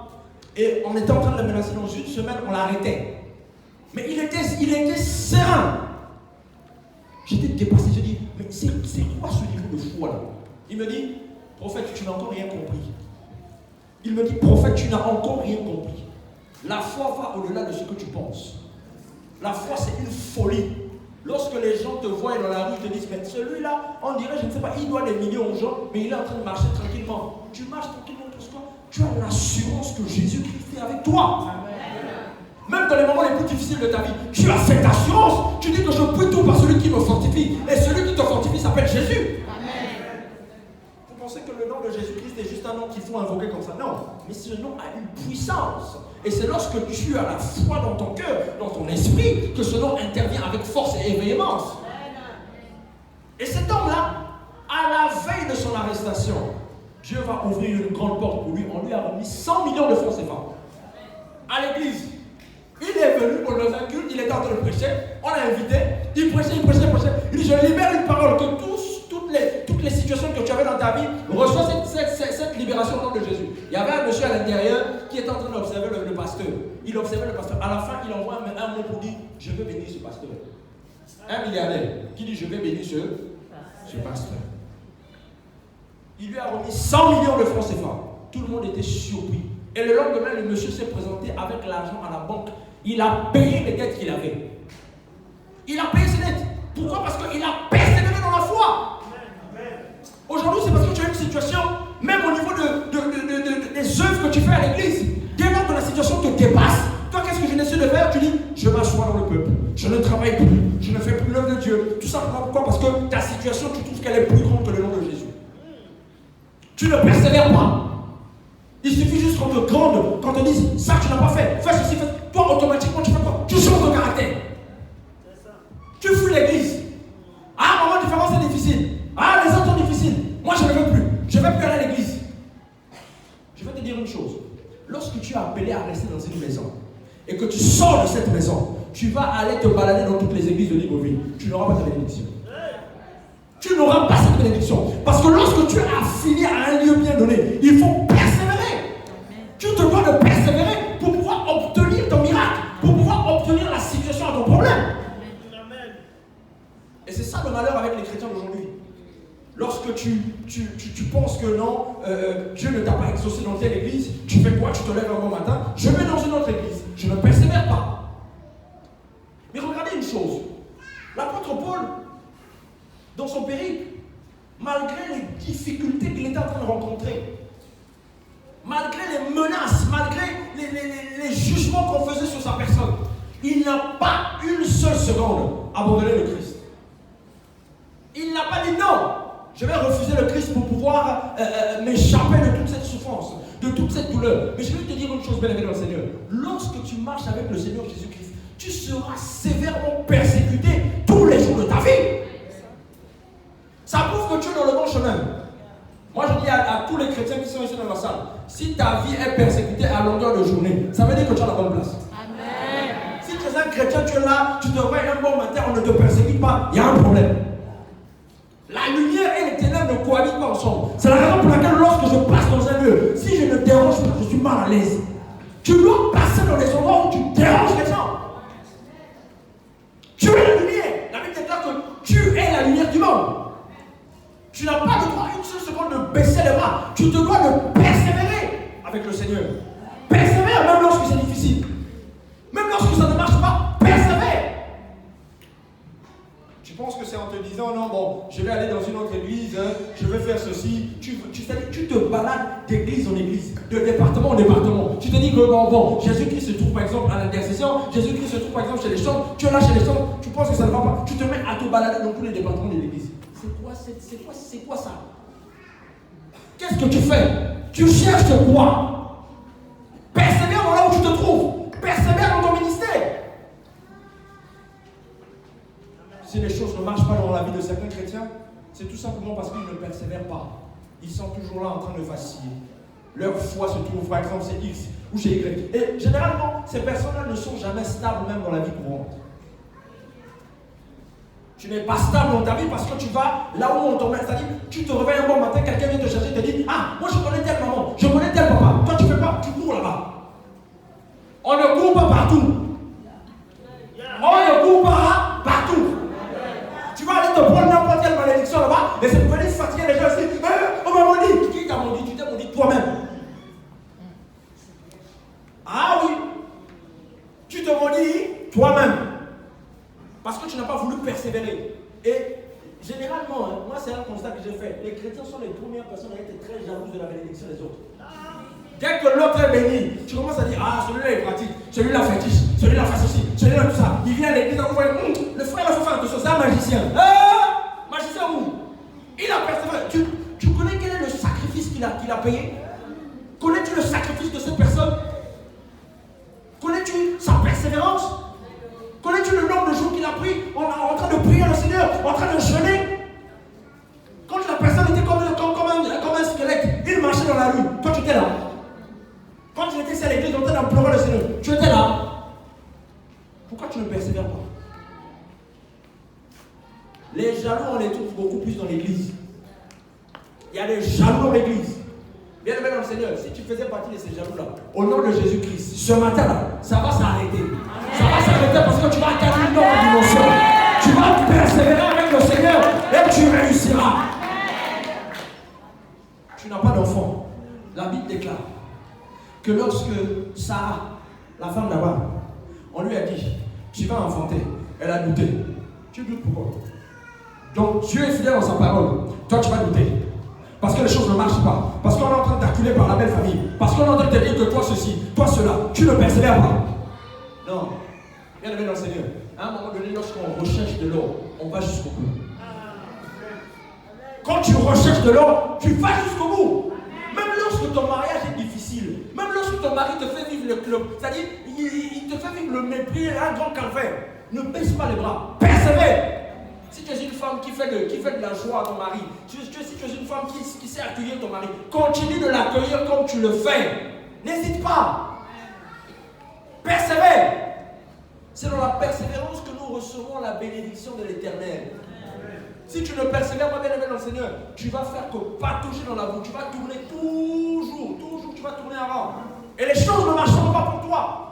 Speaker 5: et on était en train de le menacer dans une semaine, on l'arrêtait. Mais il était serein. J'étais dépassé, je dis, mais c'est quoi ce niveau de foi là? Il me dit, prophète, tu n'as encore rien compris. Il me dit, prophète, tu n'as encore rien compris. La foi va au-delà de ce que tu penses. La foi, c'est une folie. Lorsque les gens te voient dans la rue, ils te disent, mais celui-là, on dirait, je ne sais pas, il doit des millions aux gens, mais il est en train de marcher tranquillement. Tu marches tranquillement parce que tu as l'assurance que Jésus-Christ est avec toi. Amen. Même dans les moments les plus difficiles de ta vie, tu as cette assurance. Tu dis que je peux tout par celui qui me fortifie. Et celui qui te fortifie s'appelle Jésus. Amen. Vous pensez que le nom de Jésus-Christ est juste un nom qu'il faut invoquer comme ça? Non. Mais ce nom a une puissance. Et c'est lorsque tu as la foi dans ton cœur, dans ton esprit, que ce nom intervient avec force et véhémence. Et cet homme-là, à la veille de son arrestation, Dieu va ouvrir une grande porte pour lui. On lui a remis 100 millions de francs CFA. À l'église. Il est venu pour dans un culte, il était en train de prêcher, on l'a invité, il prêchait. Il dit, je libère une parole, que toutes les situations que tu avais dans ta vie, reçois cette libération au nom de Jésus. Il y avait un monsieur à l'intérieur qui était en train d'observer le pasteur. Il observait le pasteur. À la fin, il envoie un mot pour dire, je veux bénir ce pasteur. Un milliardaire qui dit, je vais bénir ce pasteur. Il lui a remis 100 millions de francs CFA. Tout le monde était surpris. Et le lendemain, le monsieur s'est présenté avec l'argent à la banque. Il a payé les dettes qu'il avait. Il a payé ses dettes. Pourquoi? Parce qu'il a persévéré dans la foi. Aujourd'hui, c'est parce que tu as une situation, même au niveau des œuvres que tu fais à l'église, dès lors que la situation te dépasse, toi, qu'est-ce que je n'essaie de faire? Tu dis, je m'assois dans le peuple, je ne travaille plus, je ne fais plus l'œuvre de Dieu. Tout simplement pourquoi? Parce que ta situation, tu trouves qu'elle est plus grande que le nom de Jésus. Tu ne persévères pas. Il suffit juste qu'on te grande, qu'on te dise, ça tu n'as pas fait, fais ceci, fais. Toi, automatiquement, tu fais quoi? Tu changes de caractère. Tu fuis l'église. Ah, un moment différent, c'est difficile. Ah, les autres sont difficiles. Moi, je ne veux plus. Je ne vais plus aller à l'église. Je vais te dire une chose. Lorsque tu es appelé à rester dans une maison et que tu sors de cette maison, tu vas aller te balader dans toutes les églises de Libreville. Tu n'auras pas ta bénédiction. Tu n'auras pas cette bénédiction. Parce que lorsque tu es affilié à un lieu bien donné, il faut persévérer. Tu te dois de persévérer pour pouvoir obtenir ton miracle, pour pouvoir obtenir la situation à ton problème. Et c'est ça le malheur avec les chrétiens d'aujourd'hui. Lorsque tu penses que non, Dieu ne t'a pas exaucé dans telle église, tu fais quoi? Tu te lèves un bon matin, je vais dans une autre église, je ne persévère pas. Mais regardez une chose, l'apôtre Paul, dans son périple, malgré les difficultés qu'il était en train de rencontrer, malgré les menaces, malgré les jugements qu'on faisait sur sa personne, il n'a pas une seule seconde abandonné le Christ. Il n'a pas dit non, je vais refuser le Christ pour pouvoir m'échapper de toute cette souffrance, de toute cette douleur. Mais je vais te dire une chose, bien-aimé dans le Seigneur. Lorsque tu marches avec le Seigneur Jésus-Christ, tu seras sévèrement persécuté tous les jours de ta vie. Ça prouve que tu es dans le bon chemin. Moi, je dis à tous les chrétiens qui sont ici dans la salle, si ta vie est persécutée à longueur de journée, ça veut dire que tu as la bonne place. Amen. Si tu es un chrétien, tu es là, tu te réveilles un bon matin, on ne te persécute pas, il y a un problème. La lumière et les ténèbres ne cohabitent pas ensemble. C'est la raison pour laquelle lorsque je passe dans un lieu, si je ne dérange pas, je suis mal à l'aise. Tu dois passer dans les endroits où tu déranges les gens. Tu es la lumière. La Bible déclare que tu es la lumière du monde. Tu n'as pas le droit une seule seconde de baisser les bras. Tu te dois de persévérer avec le Seigneur. Persévère même lorsque c'est difficile. Même lorsque ça ne marche pas, persévère. Tu penses que c'est en te disant, non, bon, je vais aller dans une autre église, je vais faire ceci. Tu te balades d'église en église, de département en département. Tu te dis que, bon, Jésus-Christ se trouve par exemple à l'intercession, Jésus-Christ se trouve par exemple chez les chants, tu es là chez les chants, tu penses que ça ne va pas. Tu te mets à te balader dans tous les départements de l'église. C'est quoi ça? Qu'est-ce que tu fais? Tu cherches quoi? Persévère dans là où tu te trouves. Persévère dans ton ministère. si les choses ne marchent pas dans la vie de certains chrétiens, c'est tout simplement parce qu'ils ne persévèrent pas. Ils sont toujours là en train de vaciller. Leur foi se trouve, par exemple, c'est X ou c'est Y. Et généralement, ces personnes-là ne sont jamais stables même dans la vie courante. Tu n'es pas stable dans ta vie parce que tu vas là où on t'emmène. C'est-à-dire, tu te réveilles un bon matin, quelqu'un vient te chercher et te dit: ah, moi je connais telle maman, je connais tel papa. Toi tu fais pas, tu cours là-bas. On ne court pas partout. On ne court pas partout. Tu vas aller te prendre n'importe quelle malédiction là-bas et c'est pour venir fatiguer les gens ici. On m'a maudit. Qui t'a maudit? Tu t'es maudit toi-même. Ah oui. Tu te maudis toi-même. Parce que tu n'as pas voulu persévérer. Et généralement, moi c'est un constat que j'ai fait. Les chrétiens sont les premières personnes à être très jalouses de la bénédiction des autres. Dès que l'autre est béni, tu commences à dire: ah, celui-là est pratique, celui-là fétiche, celui-là fait ceci, celui-là tout ça. Il vient à l'église, on voit, le frère là, faut faire attention, c'est un magicien. Magicien où? Il a persévéré. Tu connais quel est le sacrifice qu'il a payé? Connais-tu le sacrifice de cette personne? Connais-tu sa persévérance? Connais-tu le nombre de jours qu'il a pris en train de prier le Seigneur, en train de jeûner? Quand la personne était comme un squelette, il marchait dans la rue, toi tu étais là. Quand tu étais à l'église, on était dans pleurer le Seigneur, tu étais là. Pourquoi tu ne persévères pas? Les jaloux, on les trouve beaucoup plus dans l'église. Il y a des jaloux dans l'église. Bien aimé dans le Seigneur, si tu faisais partie de ces jaloux-là, au nom de Jésus-Christ, ce matin-là, ça va s'arrêter. Ça va s'arrêter parce que tu vas atteindre une autre dimension. Tu vas persévérer avec le Seigneur et tu réussiras. Tu n'as pas d'enfant. La Bible déclare que lorsque Sarah, la femme d'Abraham, on lui a dit: tu vas enfanter, elle a douté. Tu doutes pourquoi? Donc Dieu est fidèle dans sa parole. Toi tu vas douter. Parce que les choses ne marchent pas. Parce qu'on est en train d'acculer par la belle famille. Parce qu'on est en train de te dire que toi ceci, toi cela. Tu ne persévères pas. Non. Bien aimé dans le Seigneur. À un moment donné, lorsqu'on recherche de l'or, on va jusqu'au bout. Quand tu recherches de l'or, tu vas jusqu'au bout. Même lorsque ton mariage est difficile, même lorsque ton mari te fait vivre le club, c'est-à-dire, il te fait vivre le mépris, un grand calvaire, ne baisse pas les bras. Persévère. Si tu es une femme qui fait de la joie à ton mari, si tu es une femme qui sait accueillir ton mari, continue de l'accueillir comme tu le fais. N'hésite pas. Persévère. C'est dans la persévérance que nous recevons la bénédiction de l'Éternel. Si tu ne persévères pas, bien aimé dans le Seigneur, tu vas faire que patauger dans la boue. Tu vas tourner toujours, tu vas tourner en rond. Et les choses ne marcheront pas pour toi.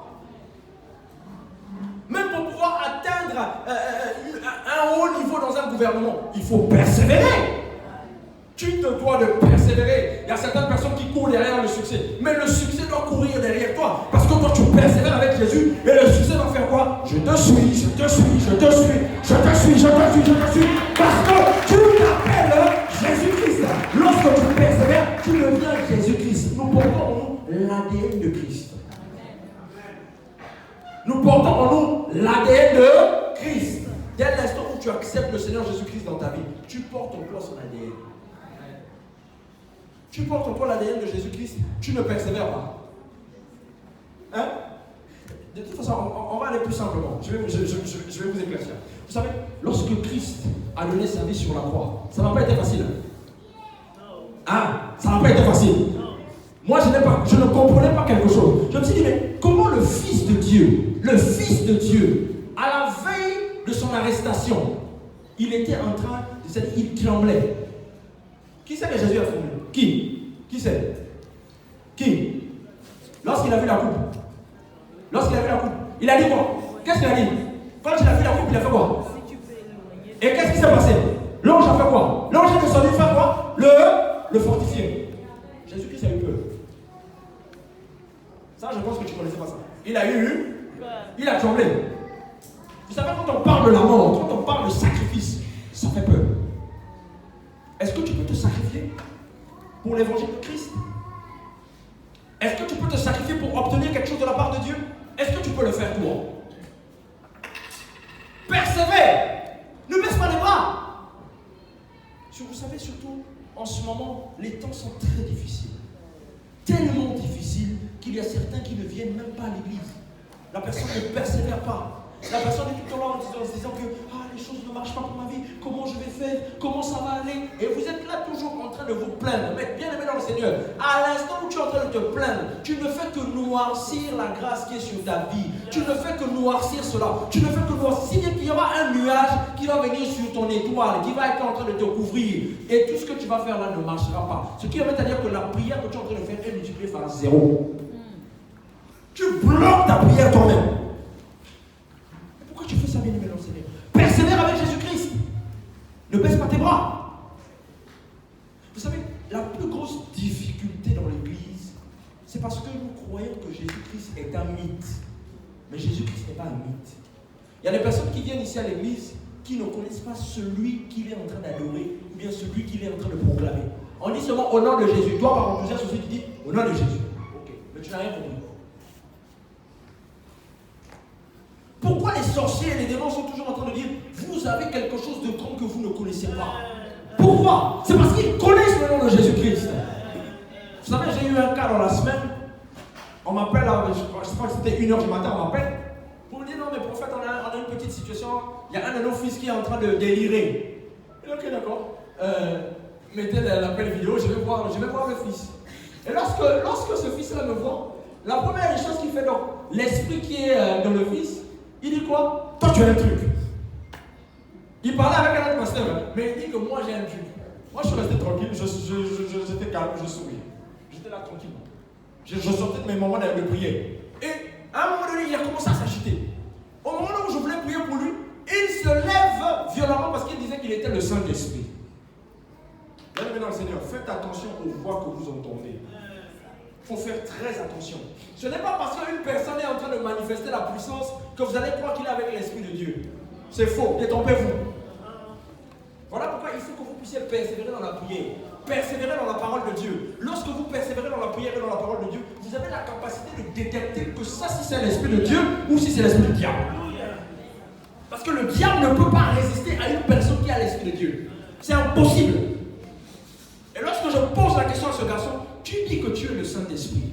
Speaker 5: Même pour pouvoir atteindre un haut niveau dans un gouvernement, il faut persévérer. Tu te dois de persévérer. Il y a certaines personnes qui courent derrière le succès. Mais le succès doit courir derrière toi. Parce que toi tu persévères avec Jésus. Et le succès va faire quoi? Je te suis, je te suis, je te suis, je te suis, je te suis, je te suis. Parce que tu t'appelles Jésus-Christ. Lorsque tu persévères, tu deviens Jésus-Christ. Nous portons en nous l'ADN de Christ. Nous portons en nous l'ADN de Christ. Dès l'instant où tu acceptes le Seigneur Jésus-Christ dans ta vie, tu portes en toi son ADN. Tu portes en toi l'ADN de Jésus-Christ, tu ne persévères pas. Hein? De toute façon, on va aller plus simplement. Je vais vous éclaircir. Vous savez, lorsque Christ a donné sa vie sur la croix, ça n'a pas été facile. Hein? Ça n'a pas été facile. Moi, je ne comprenais pas quelque chose. Je me suis dit, mais comment le Fils de Dieu, à la veille de son arrestation, il était en train, c'est-à-dire il tremblait. Qui c'est que Jésus a tremblé? Qui c'est? Qui? Lorsqu'il a vu la coupe. Il a dit quoi? Qu'est-ce qu'il a dit? Quand il a vu la coupe, il a fait quoi? Et qu'est-ce qui s'est passé? L'ange a fait quoi? L'ange est descendu faire quoi? Le fortifier. Jésus-Christ a eu peur. Ça, je pense que tu ne connaissais pas ça. Il a tremblé. Vous savez, quand on parle de la mort, quand on parle de sacrifice, ça fait peur. Est-ce que tu peux te sacrifier pour l'évangile de Christ? Est-ce que tu peux te sacrifier pour obtenir quelque chose de la part de Dieu? Est-ce que tu peux le faire toi? Persévère. Ne baisse pas les bras. Vous savez, surtout, en ce moment, les temps sont très difficiles. Tellement difficiles qu'il y a certains qui ne viennent même pas à l'église. La personne ne persévère pas. La personne est tout le temps là en se disant que les choses choses ne marchent pas pour ma vie. Comment je vais faire? Comment ça va aller? Et vous êtes là toujours en train de vous plaindre. Mais bien aimé dans le Seigneur, à l'instant où tu es en train de te plaindre, tu ne fais que noircir la grâce qui est sur ta vie. Tu ne fais que noircir cela. Tu ne fais que noircir. Si bien qu'il y aura un nuage qui va venir sur ton étoile, qui va être en train de te couvrir. Et tout ce que tu vas faire là ne marchera pas. Ce qui va à dire que la prière que tu es en train de faire est multipliée par 0. Tu bloques ta prière toi-même. Pourquoi tu fais ça, bien aimé dans le Seigneur? Persévère avec Jésus-Christ. Ne baisse pas tes bras. Vous savez, la plus grosse difficulté dans l'Église, c'est parce que nous croyons que Jésus-Christ est un mythe. Mais Jésus-Christ n'est pas un mythe. Il y a des personnes qui viennent ici à l'Église qui ne connaissent pas celui qu'il est en train d'adorer ou bien celui qu'il est en train de proclamer. On dit seulement au nom de Jésus. Toi, par enthousiasme, celui qui dit au nom de Jésus. Ok, mais tu n'as rien compris. Pourquoi les sorciers et les démons sont toujours en train de dire vous avez quelque chose de grand que vous ne connaissez pas? Pourquoi? C'est parce qu'ils connaissent le nom de Jésus-Christ. Vous savez, j'ai eu un cas dans la semaine. On m'appelle, je crois que c'était 1h du matin, on m'appelle pour me dire non, mais prophète, on a une petite situation. Il y a un de nos fils qui est en train de délirer. Et ok, d'accord. Mettez l'appel vidéo, je vais voir le fils. Et lorsque ce fils-là me voit, la première des choses qu'il fait, donc, l'esprit qui est dans le fils, il dit quoi? Toi, tu as un truc. Il parlait avec un autre pasteur, mais il dit que moi, j'ai un truc. Moi, je suis resté tranquille, j'étais calme, je souriais. J'étais là tranquille. Je sortais de mes moments de prière. Et à un moment donné, il a commencé à s'agiter. Au moment où je voulais prier pour lui, il se lève violemment parce qu'il disait qu'il était le Saint-Esprit. Bien-aimé dans le Seigneur, faites attention aux voix que vous entendez. Il faut faire très attention. Ce n'est pas parce qu'une personne est en train de manifester la puissance que vous allez croire qu'il est avec l'Esprit de Dieu. C'est faux, détrompez-vous. Voilà pourquoi il faut que vous puissiez persévérer dans la prière. Persévérer dans la parole de Dieu. Lorsque vous persévérez dans la prière et dans la parole de Dieu, vous avez la capacité de détecter que ça, si c'est l'Esprit de Dieu ou si c'est l'Esprit du diable. Parce que le diable ne peut pas résister à une personne qui a l'Esprit de Dieu. C'est impossible. Et lorsque je pose la question à ce garçon, tu dis que tu es le Saint-Esprit.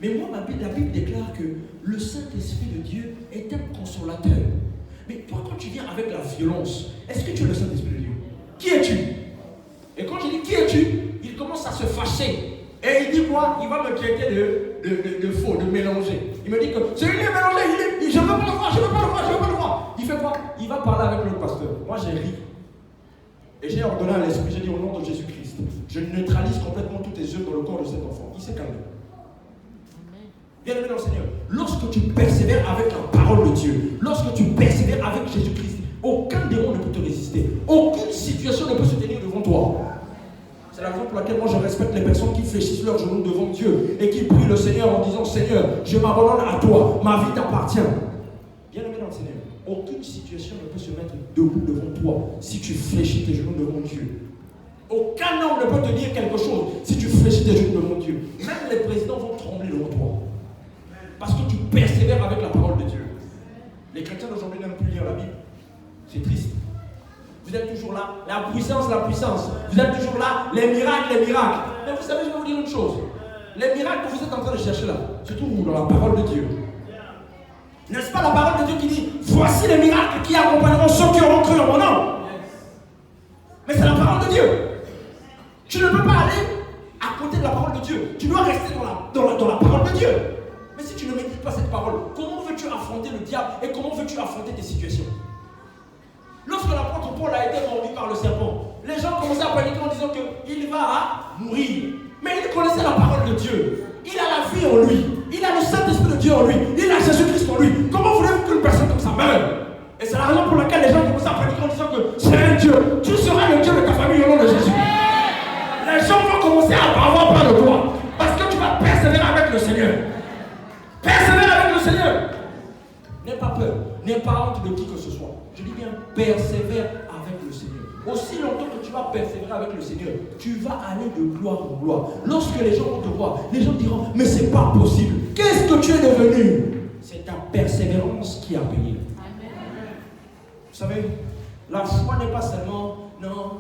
Speaker 5: Mais moi, la Bible déclare que le Saint-Esprit de Dieu est un consolateur. Mais toi, quand tu viens avec la violence, est-ce que tu es le Saint-Esprit de Dieu? Qui es-tu? Et quand je dis qui es-tu, il commence à se fâcher. Et il dit quoi? Il va me traiter de faux, de mélanger. Il me dit que celui-là est mélangé, je ne veux pas le voir, je ne veux pas le voir, je ne veux pas le voir. Il fait quoi? Il va parler avec l'autre pasteur. Moi, j'ai ri. Et j'ai ordonné à l'Esprit, j'ai dit au nom de Jésus-Christ, je neutralise complètement toutes tes œuvres dans le corps de cet enfant. Il s'est calmé. Bien-aimé dans le Seigneur, lorsque tu persévères avec la parole de Dieu, lorsque tu persévères avec Jésus-Christ, aucun démon ne peut te résister. Aucune situation ne peut se tenir devant toi. C'est la raison pour laquelle moi je respecte les personnes qui fléchissent leurs genoux devant Dieu et qui prient le Seigneur en disant Seigneur, je m'abandonne à toi, ma vie t'appartient. Bien-aimé dans le Seigneur, aucune situation ne peut se mettre debout devant toi si tu fléchis tes genoux devant Dieu. Aucun homme ne peut te dire quelque chose si tu fléchis tes genoux devant Dieu. Même les présidents vont trembler devant toi. Parce que tu persévères avec la parole de Dieu. Les chrétiens d'aujourd'hui n'aiment plus lire la Bible. C'est triste. Vous êtes toujours là, la puissance, la puissance. Vous êtes toujours là, les miracles, les miracles. Mais vous savez, je vais vous dire une chose. Les miracles que vous êtes en train de chercher là, se trouvent dans la parole de Dieu. N'est-ce pas la parole de Dieu qui dit voici les miracles qui accompagneront ceux qui auront cru en mon nom? Mais c'est la parole de Dieu. Tu ne peux pas aller à côté de la parole de Dieu. Tu dois rester dans la parole de Dieu. Mais si tu ne médites pas cette parole, comment veux-tu affronter le diable et comment veux-tu affronter tes situations? Lorsque l'apôtre Paul a été mordu par le serpent, les gens commençaient à paniquer en disant qu'il va mourir. Mais il connaissait la parole de Dieu. Il a la vie en lui. Il a le Saint-Esprit de Dieu en lui. Il a Jésus-Christ en lui. Comment voulez-vous qu'une personne comme ça meure? Et c'est la raison pour laquelle les gens commencent à paniquer en disant que c'est un Dieu. Tu seras le Dieu de ta famille au nom de Jésus. Les gens vont commencer à avoir peur de toi. Parce que tu vas persévérer avec le Seigneur. Persévère avec le Seigneur. N'aie pas peur. N'aie pas honte de qui que ce soit. Je dis bien, persévère avec le Seigneur. Aussi longtemps que tu vas persévérer avec le Seigneur, tu vas aller de gloire en gloire. Lorsque les gens vont te voir, les gens diront, mais c'est pas possible. Qu'est-ce que tu es devenu? C'est ta persévérance qui a payé. Vous savez, la foi n'est pas seulement, non,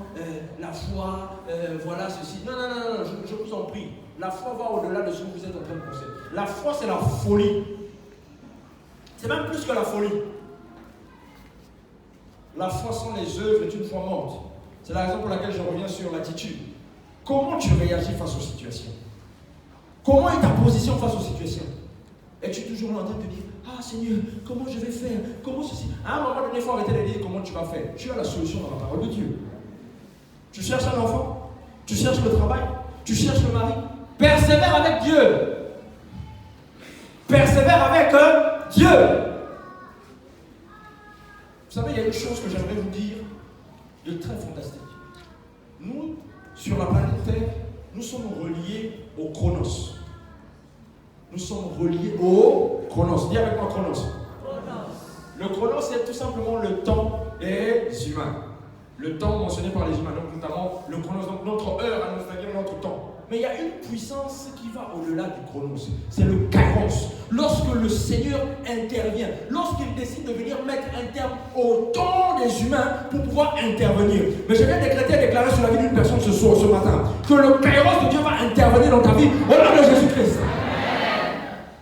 Speaker 5: la foi, voilà ceci. Non, non, non, non, je vous en prie. La foi va au-delà de ce que vous êtes en train de penser. La foi, c'est la folie. C'est même plus que la folie. La foi sans les œuvres est une foi morte. C'est la raison pour laquelle je reviens sur l'attitude. Comment tu réagis face aux situations? Comment est ta position face aux situations? Es-tu toujours là en train de te dire, ah Seigneur, comment je vais faire? Comment ceci? À un moment donné, il faut arrêter de dire comment tu vas faire. Tu as la solution dans la parole de Dieu. Tu cherches un enfant, tu cherches le travail, tu cherches le mari. Persévère avec Dieu. Persévère avec Dieu. Vous savez, il y a une chose que j'aimerais vous dire de très fantastique. Nous, sur la planète Terre, nous sommes reliés au chronos. Nous sommes reliés au chronos. Dis avec moi chronos. Le chronos, c'est tout simplement le temps des humains. Le temps mentionné par les humains, donc notamment le chronos, donc notre heure, c'est-à-dire notre temps. Mais il y a une puissance qui va au-delà du chronos. C'est le kairos. Lorsque le Seigneur intervient, lorsqu'il décide de venir mettre un terme au temps des humains pour pouvoir intervenir. Mais je viens déclarer sur la vie d'une personne ce matin que le kairos de Dieu va intervenir dans ta vie au nom de Jésus-Christ.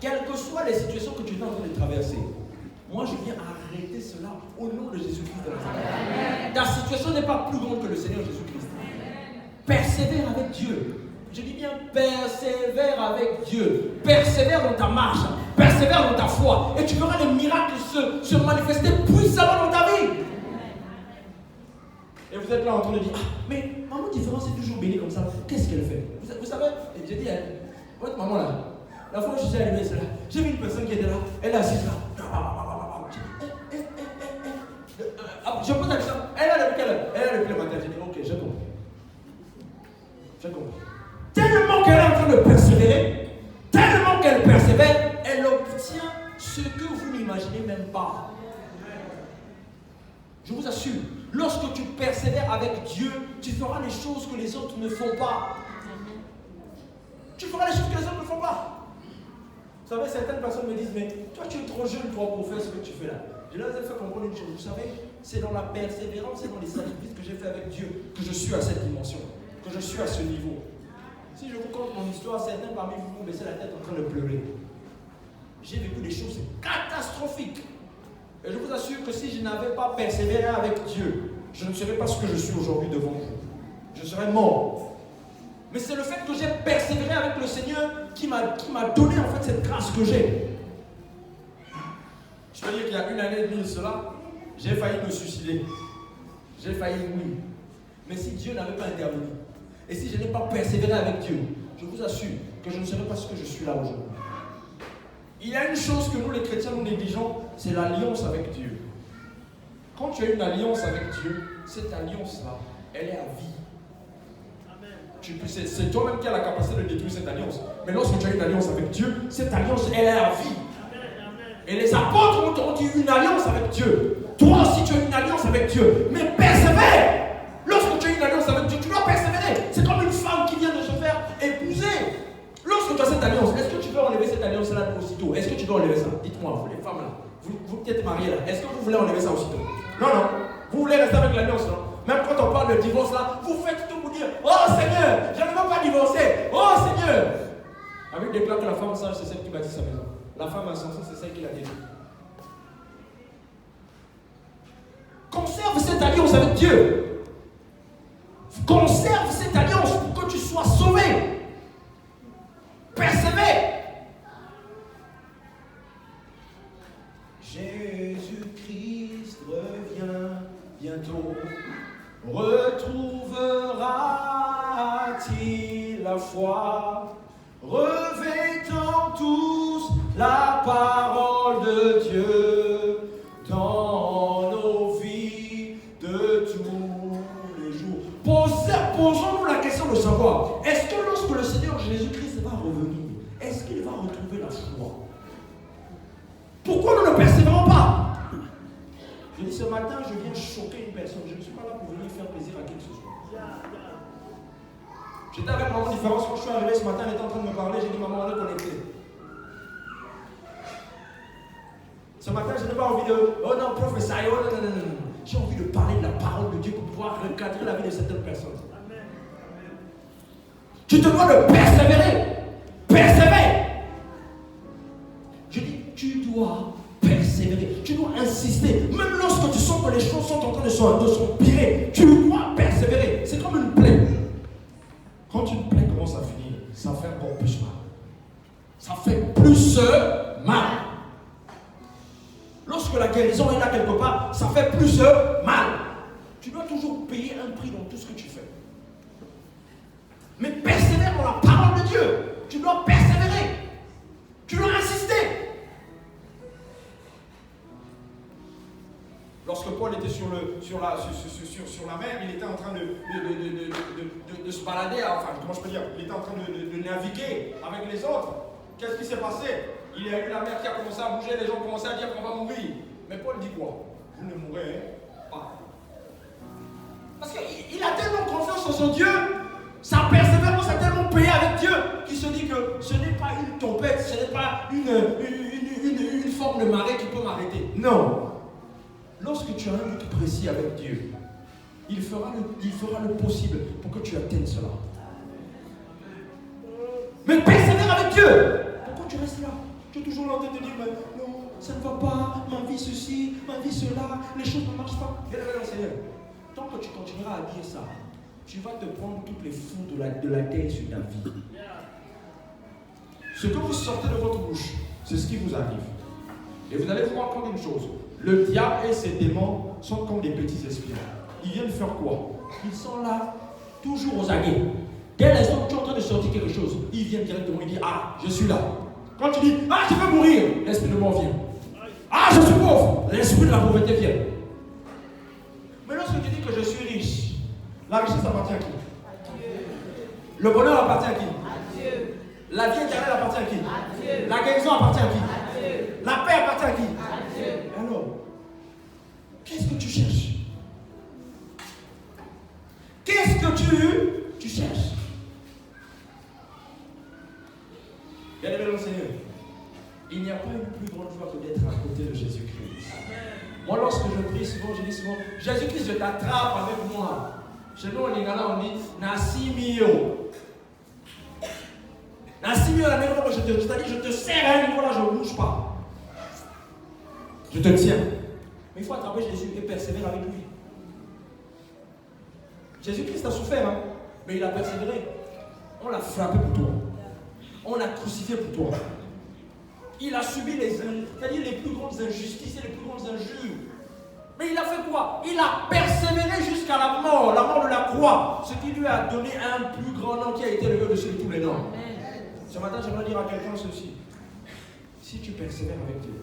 Speaker 5: Quelles que soient les situations que tu es en train de traverser, moi je viens arrêter cela au nom de Jésus-Christ de Nazareth. Ta situation n'est pas plus grande que le Seigneur Jésus-Christ. Persévère avec Dieu. Je dis bien, persévère avec Dieu. Persévère dans ta marche. Persévère dans ta foi. Et tu verras les miracles se manifester puissamment dans ta vie. Et vous êtes là en train de dire, ah, mais maman différence est toujours bénie comme ça. Qu'est-ce qu'elle fait? Vous savez, j'ai dit, votre maman là, la fois où je suis allumé, c'est là. J'ai vu une personne qui était là. Elle est assise là. Je pose la question. Elle a depuis quelle heure? Elle a depuis le matin. J'ai dit, ok, je comprends. Je comprends. Tellement qu'elle est en train de persévérer, tellement qu'elle persévère, elle obtient ce que vous n'imaginez même pas. Je vous assure, lorsque tu persévères avec Dieu, tu feras les choses que les autres ne font pas. Tu feras les choses que les autres ne font pas. Vous savez, certaines personnes me disent, mais toi tu es trop jeune toi pour faire ce que tu fais là. Je leur ai fait comprendre une chose, vous savez, c'est dans la persévérance et dans les sacrifices que j'ai fait avec Dieu que je suis à cette dimension, que je suis à ce niveau. Si je vous conte mon histoire, certains parmi vous vont baisser la tête en train de pleurer. J'ai vécu des choses catastrophiques. Et je vous assure que si je n'avais pas persévéré avec Dieu, je ne serais pas ce que je suis aujourd'hui devant vous. Je serais mort. Mais c'est le fait que j'ai persévéré avec le Seigneur qui m'a donné en fait cette grâce que j'ai. Je peux dire qu'il y a une année et demie de cela, j'ai failli me suicider. J'ai failli mourir. Mais si Dieu n'avait pas intervenu, et si je n'ai pas persévéré avec Dieu, je vous assure que je ne serais pas ce que je suis là aujourd'hui. Il y a une chose que nous les chrétiens nous négligeons, c'est l'alliance avec Dieu. Quand tu as une alliance avec Dieu, cette alliance-là, elle est à vie. C'est toi-même qui as la capacité de détruire cette alliance. Mais lorsque tu as une alliance avec Dieu, cette alliance, elle est à vie. Et les apôtres ont eu une alliance avec Dieu. Toi aussi, tu as une alliance avec Dieu. Mais persévère. Lorsque tu as une alliance avec Dieu, tu dois persévérer. C'est comme une femme qui vient de se faire épouser. Lorsque tu as cette alliance, est-ce que tu veux enlever cette alliance-là aussitôt? Est-ce que tu dois enlever ça? Dites-moi, vous les femmes là, vous qui êtes mariées là, est-ce que vous voulez enlever ça aussitôt? Non, non. Vous voulez rester avec l'alliance, non? Même quand on parle de divorce là, vous faites tout pour dire, oh Seigneur, je ne veux pas divorcer. Oh Seigneur. La Bible déclare que la femme sage, c'est celle qui bâtit sa maison. La femme insensée, c'est celle qui la détruit. Conserve cette alliance avec Dieu. Conserve cette alliance pour que tu sois sauvé. Persévère. Jésus-Christ revient bientôt. Retrouvera-t-il la foi? Revêtons tous la parole de Dieu dans nos vies de tous les jours. Posons-nous la question de savoir, est-ce que lorsque le Seigneur Jésus-Christ va revenir, est-ce qu'il va retrouver la foi? Pourquoi nous ne persévérons pas? Je dis ce matin, je viens choquer une personne. Je ne suis pas là pour venir faire plaisir à qui que ce soit. J'étais avec maman différence. Quand je suis arrivé ce matin, elle était en train de me parler. J'ai dit, maman, on est connecté. Ce matin, je n'ai pas envie de, oh non, professeur, oh non, non, non, non. J'ai envie de parler de la parole de Dieu pour pouvoir recadrer la vie de certaines personnes. Tu te dois de persévérer. Persévère. Je dis, tu dois persévérer. Tu dois insister. Même lorsque tu sens lorsque les choses sont en train de s'empirer, tu dois persévérer. C'est comme une plaie. Quand une plaie commence à finir, ça fait encore plus mal. Ça fait plus mal. Lorsque la guérison est là quelque part, ça fait plus mal. Tu dois toujours payer un prix dans tout ce que tu fais. Mais persévère dans la parole de Dieu. Tu dois persévérer. Tu dois insister. Lorsque Paul était sur la mer, il était en train de se balader, enfin, comment je peux dire, il était en train de naviguer avec les autres. Qu'est-ce qui s'est passé? Il y a eu la mer qui a commencé à bouger, les gens commençaient à dire qu'on va mourir. Mais Paul dit quoi? Vous ne mourrez pas. Parce qu'il a tellement confiance en son Dieu, sa persévérance a tellement payé avec Dieu, qu'il se dit que ce n'est pas une tempête, ce n'est pas une forme de marée qui peut m'arrêter. Non. Lorsque tu as un but précis avec Dieu, il fera le possible pour que tu atteignes cela. Mais persévère avec Dieu. Pourquoi tu restes là? Tu es toujours là en train de dire, mais non, ça ne va pas, ma vie ceci, ma vie cela, les choses ne marchent pas. Bien-aimé dans le Seigneur, tant que tu continueras à dire ça, tu vas te prendre toutes les fous de la terre sur ta vie. Ce que vous sortez de votre bouche, c'est ce qui vous arrive. Et vous allez voir encore une chose. Le diable et ses démons sont comme des petits esprits. Ils viennent faire quoi? Ils sont là, toujours aux aguets. Dès l'instant que tu es en train de sortir quelque chose, ils viennent directement, ils disent, ah, je suis là. Quand tu dis, ah, je veux mourir, l'esprit de mort vient. Ah, je suis pauvre, l'esprit de la pauvreté vient. Mais lorsque tu dis que je suis riche, la richesse appartient à qui? Le bonheur appartient à qui? La vie éternelle appartient à qui? La guérison appartient à qui? La paix appartient à qui? Alors, qu'est-ce que tu cherches? Qu'est-ce que tu cherches? Bien-aimé dans le Seigneur, il n'y a pas une plus grande joie que d'être à côté de Jésus-Christ. Moi, lorsque je prie souvent, je dis souvent, Jésus-Christ, je t'attrape avec moi. Chez nous, en Lingala, on dit, Nassimio. Nassimio, la même fois, c'est-à-dire, je te serre à un niveau là, je ne bouge pas. Je te tiens. Mais il faut attraper Jésus et persévérer avec lui. Jésus-Christ a souffert, hein, mais il a persévéré. On l'a frappé pour toi. On l'a crucifié pour toi. Il a subi c'est-à-dire les plus grandes injustices et les plus grandes injures. Mais il a fait quoi? Il a persévéré jusqu'à la mort de la croix. Ce qui lui a donné un plus grand nom qui a été levé dessus de tous les noms. Ce matin, j'aimerais dire à quelqu'un ceci. Si tu persévères avec Dieu,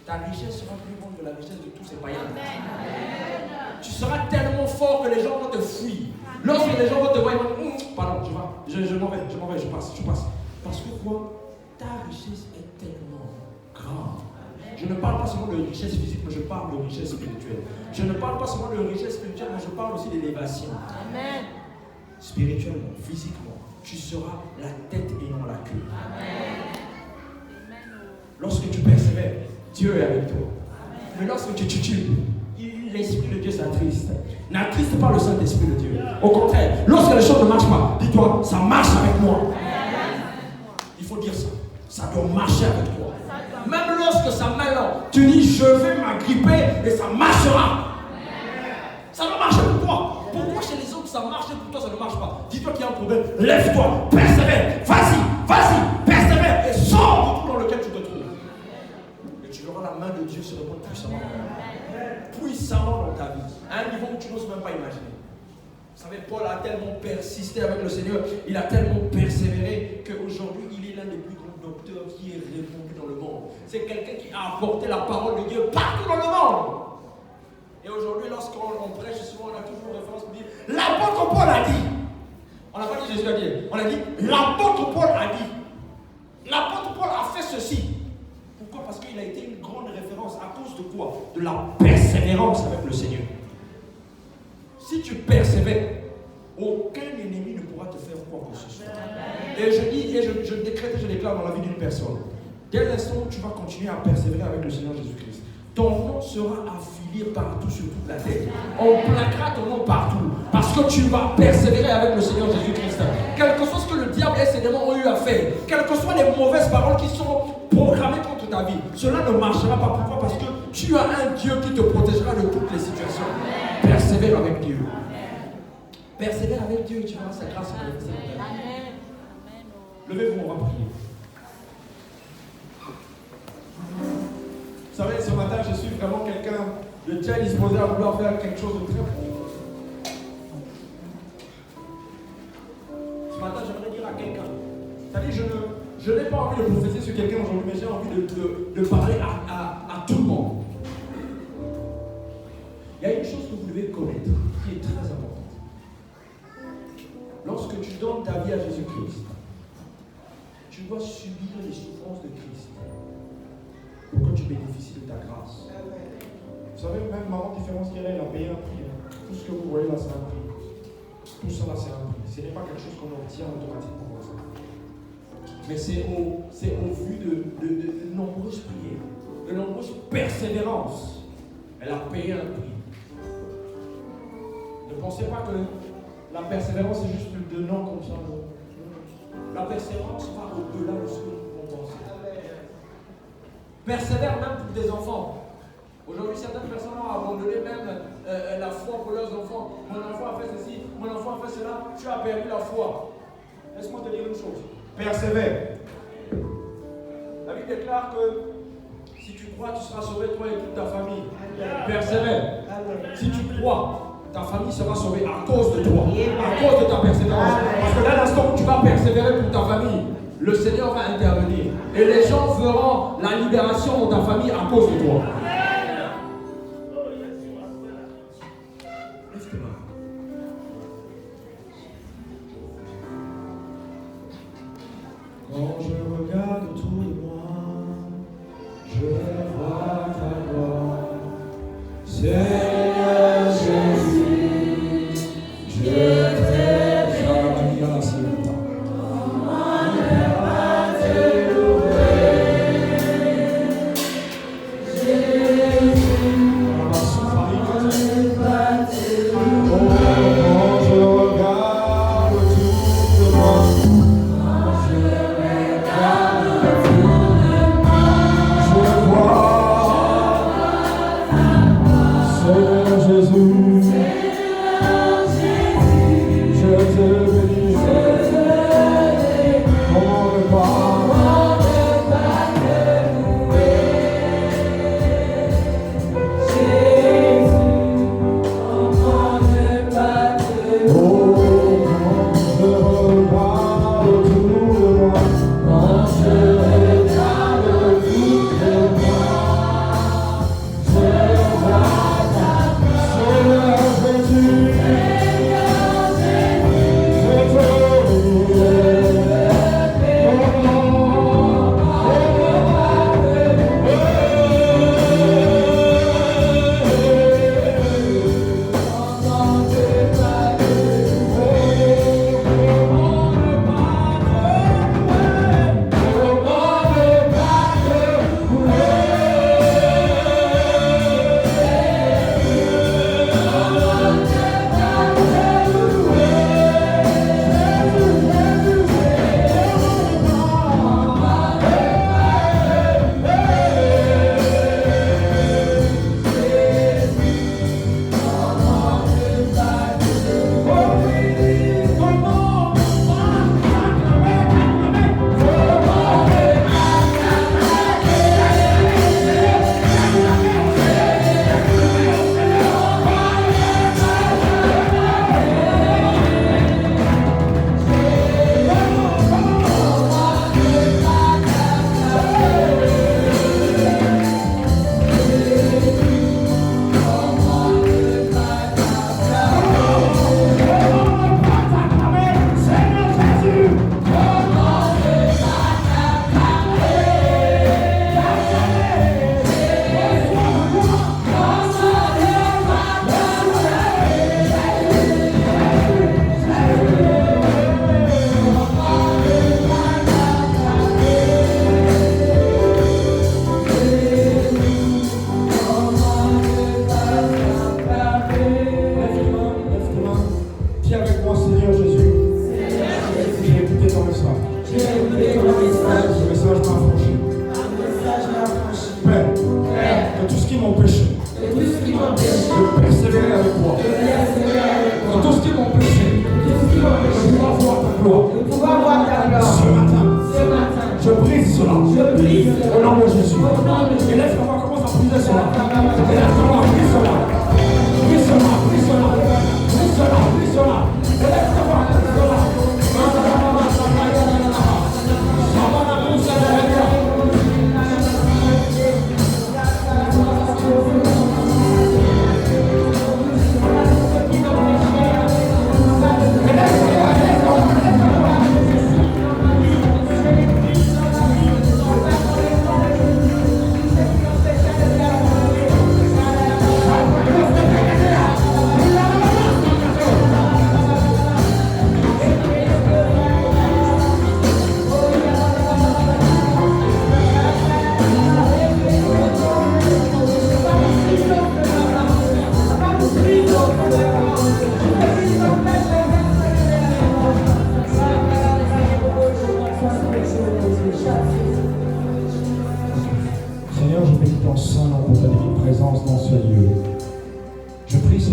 Speaker 5: ta richesse sera plus grande que la richesse de tous ces païens. Tu seras tellement fort que les gens vont te fuir. Lorsque les gens vont te voir, ils vont dire, pardon, je m'en vais, je passe. Parce que quoi? Ta richesse est tellement grande. Je ne parle pas seulement de richesse physique, mais je parle de richesse spirituelle. Je ne parle pas seulement de richesse spirituelle, mais je parle aussi d'élévation. Amen. Spirituellement, physiquement, tu seras la tête et non la queue. Amen. Lorsque tu persévères, Dieu est avec toi. Amen. Mais lorsque tu titules, l'Esprit de Dieu s'attriste. N'attriste pas le Saint-Esprit de Dieu. Au contraire, lorsque les choses ne marchent pas, dis-toi, ça marche avec moi. Amen. Il faut dire ça. Ça doit marcher avec toi. Même lorsque ça malheur, tu dis je vais m'agripper et ça marchera. Ça doit marcher pour toi. Pourquoi chez les autres ça marche et pour toi ça ne marche pas? Dis-toi qu'il y a un problème. Lève-toi, persévère. Vas-y, persévère et sors du trou dans lequel tu te trouves. Et tu verras la main de Dieu se répandre puissamment dans ta vie. À un niveau où tu n'oses même pas imaginer. Vous savez, Paul a tellement persisté avec le Seigneur, il a tellement persévéré qu'aujourd'hui il est l'un des plus grands docteurs qui est répandu dans le monde. C'est quelqu'un qui a apporté la parole de Dieu partout dans le monde. Et aujourd'hui, lorsqu'on prêche, souvent on a toujours référence pour dire l'apôtre Paul a dit. On n'a pas dit Jésus a dit, on a dit l'apôtre Paul a dit. L'apôtre Paul a fait ceci. Pourquoi? Parce qu'il a été une grande référence. À cause de quoi? De la persévérance avec le Seigneur. Si tu persévères, aucun ennemi ne pourra te faire quoi que ce soit. Et je dis, et je décrète et je déclare dans la vie d'une personne. Dès l'instant où tu vas continuer à persévérer avec le Seigneur Jésus-Christ, ton nom sera affilié partout sur toute la terre. On plaquera ton nom partout. Parce que tu vas persévérer avec le Seigneur Jésus-Christ. Quel que soit ce que le diable et ses démons ont eu à faire, quelles que soient les mauvaises paroles qui sont programmées contre ta vie. Cela ne marchera pas. Pourquoi? Parce que tu as un Dieu qui te protégera de toutes les situations. Persévère avec Dieu. Persévère avec Dieu et tu verras sa grâce se manifester dans ta vie. Levez-vous, on va prier. Vous savez, ce matin, je suis vraiment quelqu'un de déjà disposé à vouloir faire quelque chose de très bon. Ce matin, j'aimerais dire à quelqu'un, c'est-à-dire, je n'ai pas envie de prophétiser sur quelqu'un aujourd'hui, mais j'ai envie de parler à tout le monde. Il y a une chose que vous devez connaître, qui est très importante. Lorsque tu donnes ta vie à Jésus-Christ, tu dois subir les souffrances de Christ pour que tu bénéficies de ta grâce. Vous savez, même Maman Différence qui elle a payé un prix. Tout ce que vous voyez là, c'est un prix. Tout ça là, c'est un prix. Ce n'est pas quelque chose qu'on obtient automatiquement comme ça. Mais c'est au vu de nombreuses prières, de nombreuses persévérances. Elle a payé un prix. Ne pensez pas que la persévérance est juste de nom comme ça. Non. La persévérance va au-delà de ce que nous pouvons penser. Persévère même pour des enfants. Aujourd'hui, certaines personnes ont abandonné même la foi pour leurs enfants. Mon enfant a fait ceci, mon enfant a fait cela. Tu as perdu la foi. Laisse-moi te dire une chose. Persévère. La Bible déclare que si tu crois, tu seras sauvé, toi et toute ta famille. Persévère. Si tu crois, ta famille sera sauvée à cause de toi, à cause de ta persévérance. Parce que là, l'instant où tu vas persévérer pour ta famille, le Seigneur va intervenir. Et les gens feront la libération de ta famille à cause de toi. Quand je regarde autour de moi, je vois ta gloire. Seigneur Jésus, je t'aime. Comment ne pas te louer, Jésus, comment ne pas te louer. Quand je regarde autour de moi, so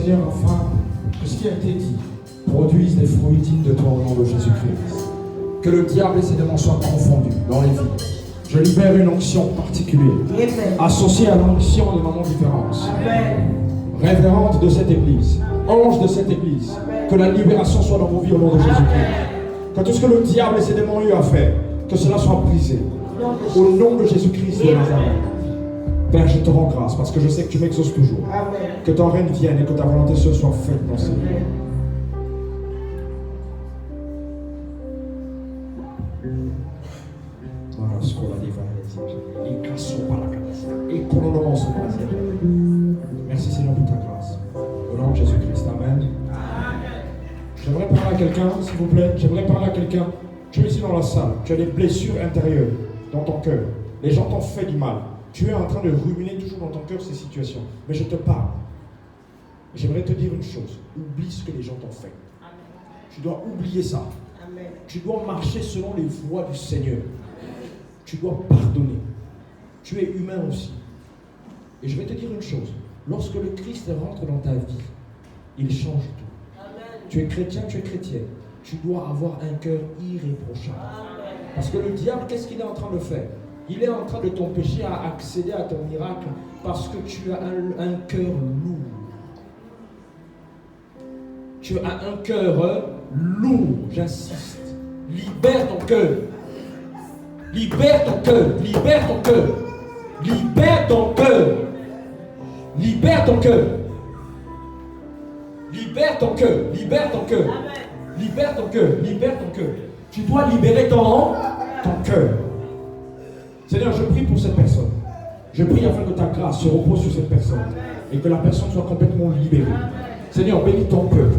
Speaker 3: Seigneur, enfin, que ce qui a été dit produise des fruits dignes de toi au nom de Jésus-Christ. Que le diable et ses démons soient confondus dans les vies. Je libère une onction particulière, associée à l'onction des moments de différence. Révérende de cette église, ange de cette église, que la libération soit dans vos vies au nom de Jésus-Christ. Que tout ce que le diable et ses démons ont eu à faire, que cela soit brisé. Au nom de Jésus-Christ de Nazareth. Père, je te rends grâce parce que je sais que tu m'exauces toujours. Que ton règne vienne et que ta volonté se soit faite dans ces vies. Merci Seigneur pour ta grâce. Au nom de Jésus-Christ. Amen. J'aimerais parler à quelqu'un, s'il vous plaît. J'aimerais parler à quelqu'un. Tu es ici dans la salle. Tu as des blessures intérieures dans ton cœur. Les gens t'ont fait du mal. Tu es en train de ruminer toujours dans ton cœur ces situations. Mais je te parle. J'aimerais te dire une chose. Oublie ce que les gens t'ont fait. Tu dois oublier ça. Tu dois marcher selon les voies du Seigneur. Tu dois pardonner. Tu es humain aussi. Et je vais te dire une chose. Lorsque le Christ rentre dans ta vie, il change tout. Tu es chrétien, tu es chrétienne. Tu dois avoir un cœur irréprochable. Parce que le diable, qu'est-ce qu'il est en train de faire? Il est en train de t'empêcher à accéder à ton miracle parce que tu as un cœur lourd. Tu as un cœur lourd, j'insiste. Libère ton cœur. Libère ton cœur. Libère ton cœur. Libère ton cœur. Libère ton cœur. Libère ton cœur. Libère ton cœur. Libère ton cœur. Libère ton cœur. Tu dois libérer ton cœur. Seigneur, je prie pour cette personne. Je prie afin que ta grâce se repose sur cette personne et que la personne soit complètement libérée. Seigneur, bénis ton peuple.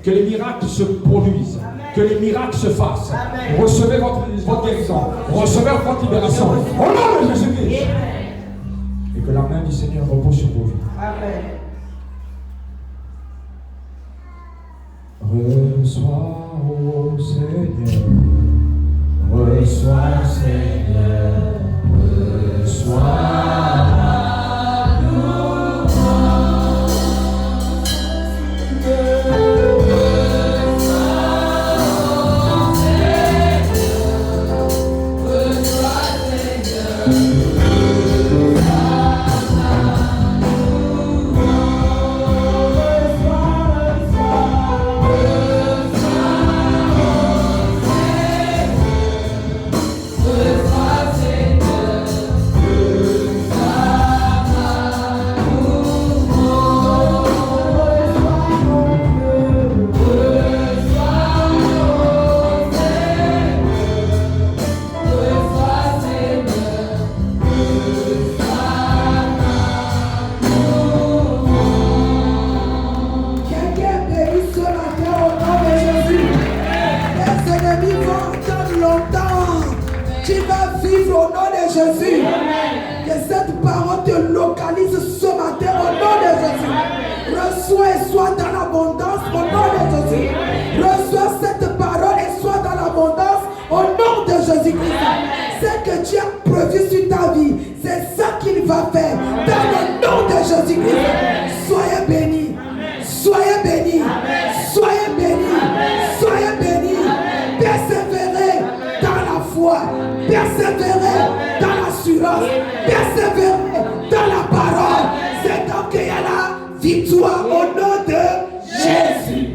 Speaker 3: Que les miracles se produisent. Que les miracles se fassent. Recevez votre guérison. Recevez votre libération. Au nom de Jésus-Christ. Et que la main du Seigneur repose sur vos vies.
Speaker 4: Amen.
Speaker 3: Reçois, ô Seigneur. Reçois, Seigneur. Reçois.
Speaker 2: Jésus. Que cette parole te localise ce matin au nom de Jésus. Reçois et sois dans l'abondance au nom de Jésus. Reçois cette parole et sois dans l'abondance au nom de Jésus-Christ. C'est que Dieu a prévu sur ta vie. C'est ça qu'il va faire dans le nom de Jésus-Christ. Soyez bénis. Soyez bénis. Soyez bénis. Soyez bénis. Persévérez dans la foi. Persévérez dans l'assurance. Persévérez dans la parole. C'est donc qu'il y a la victoire au nom de Jésus.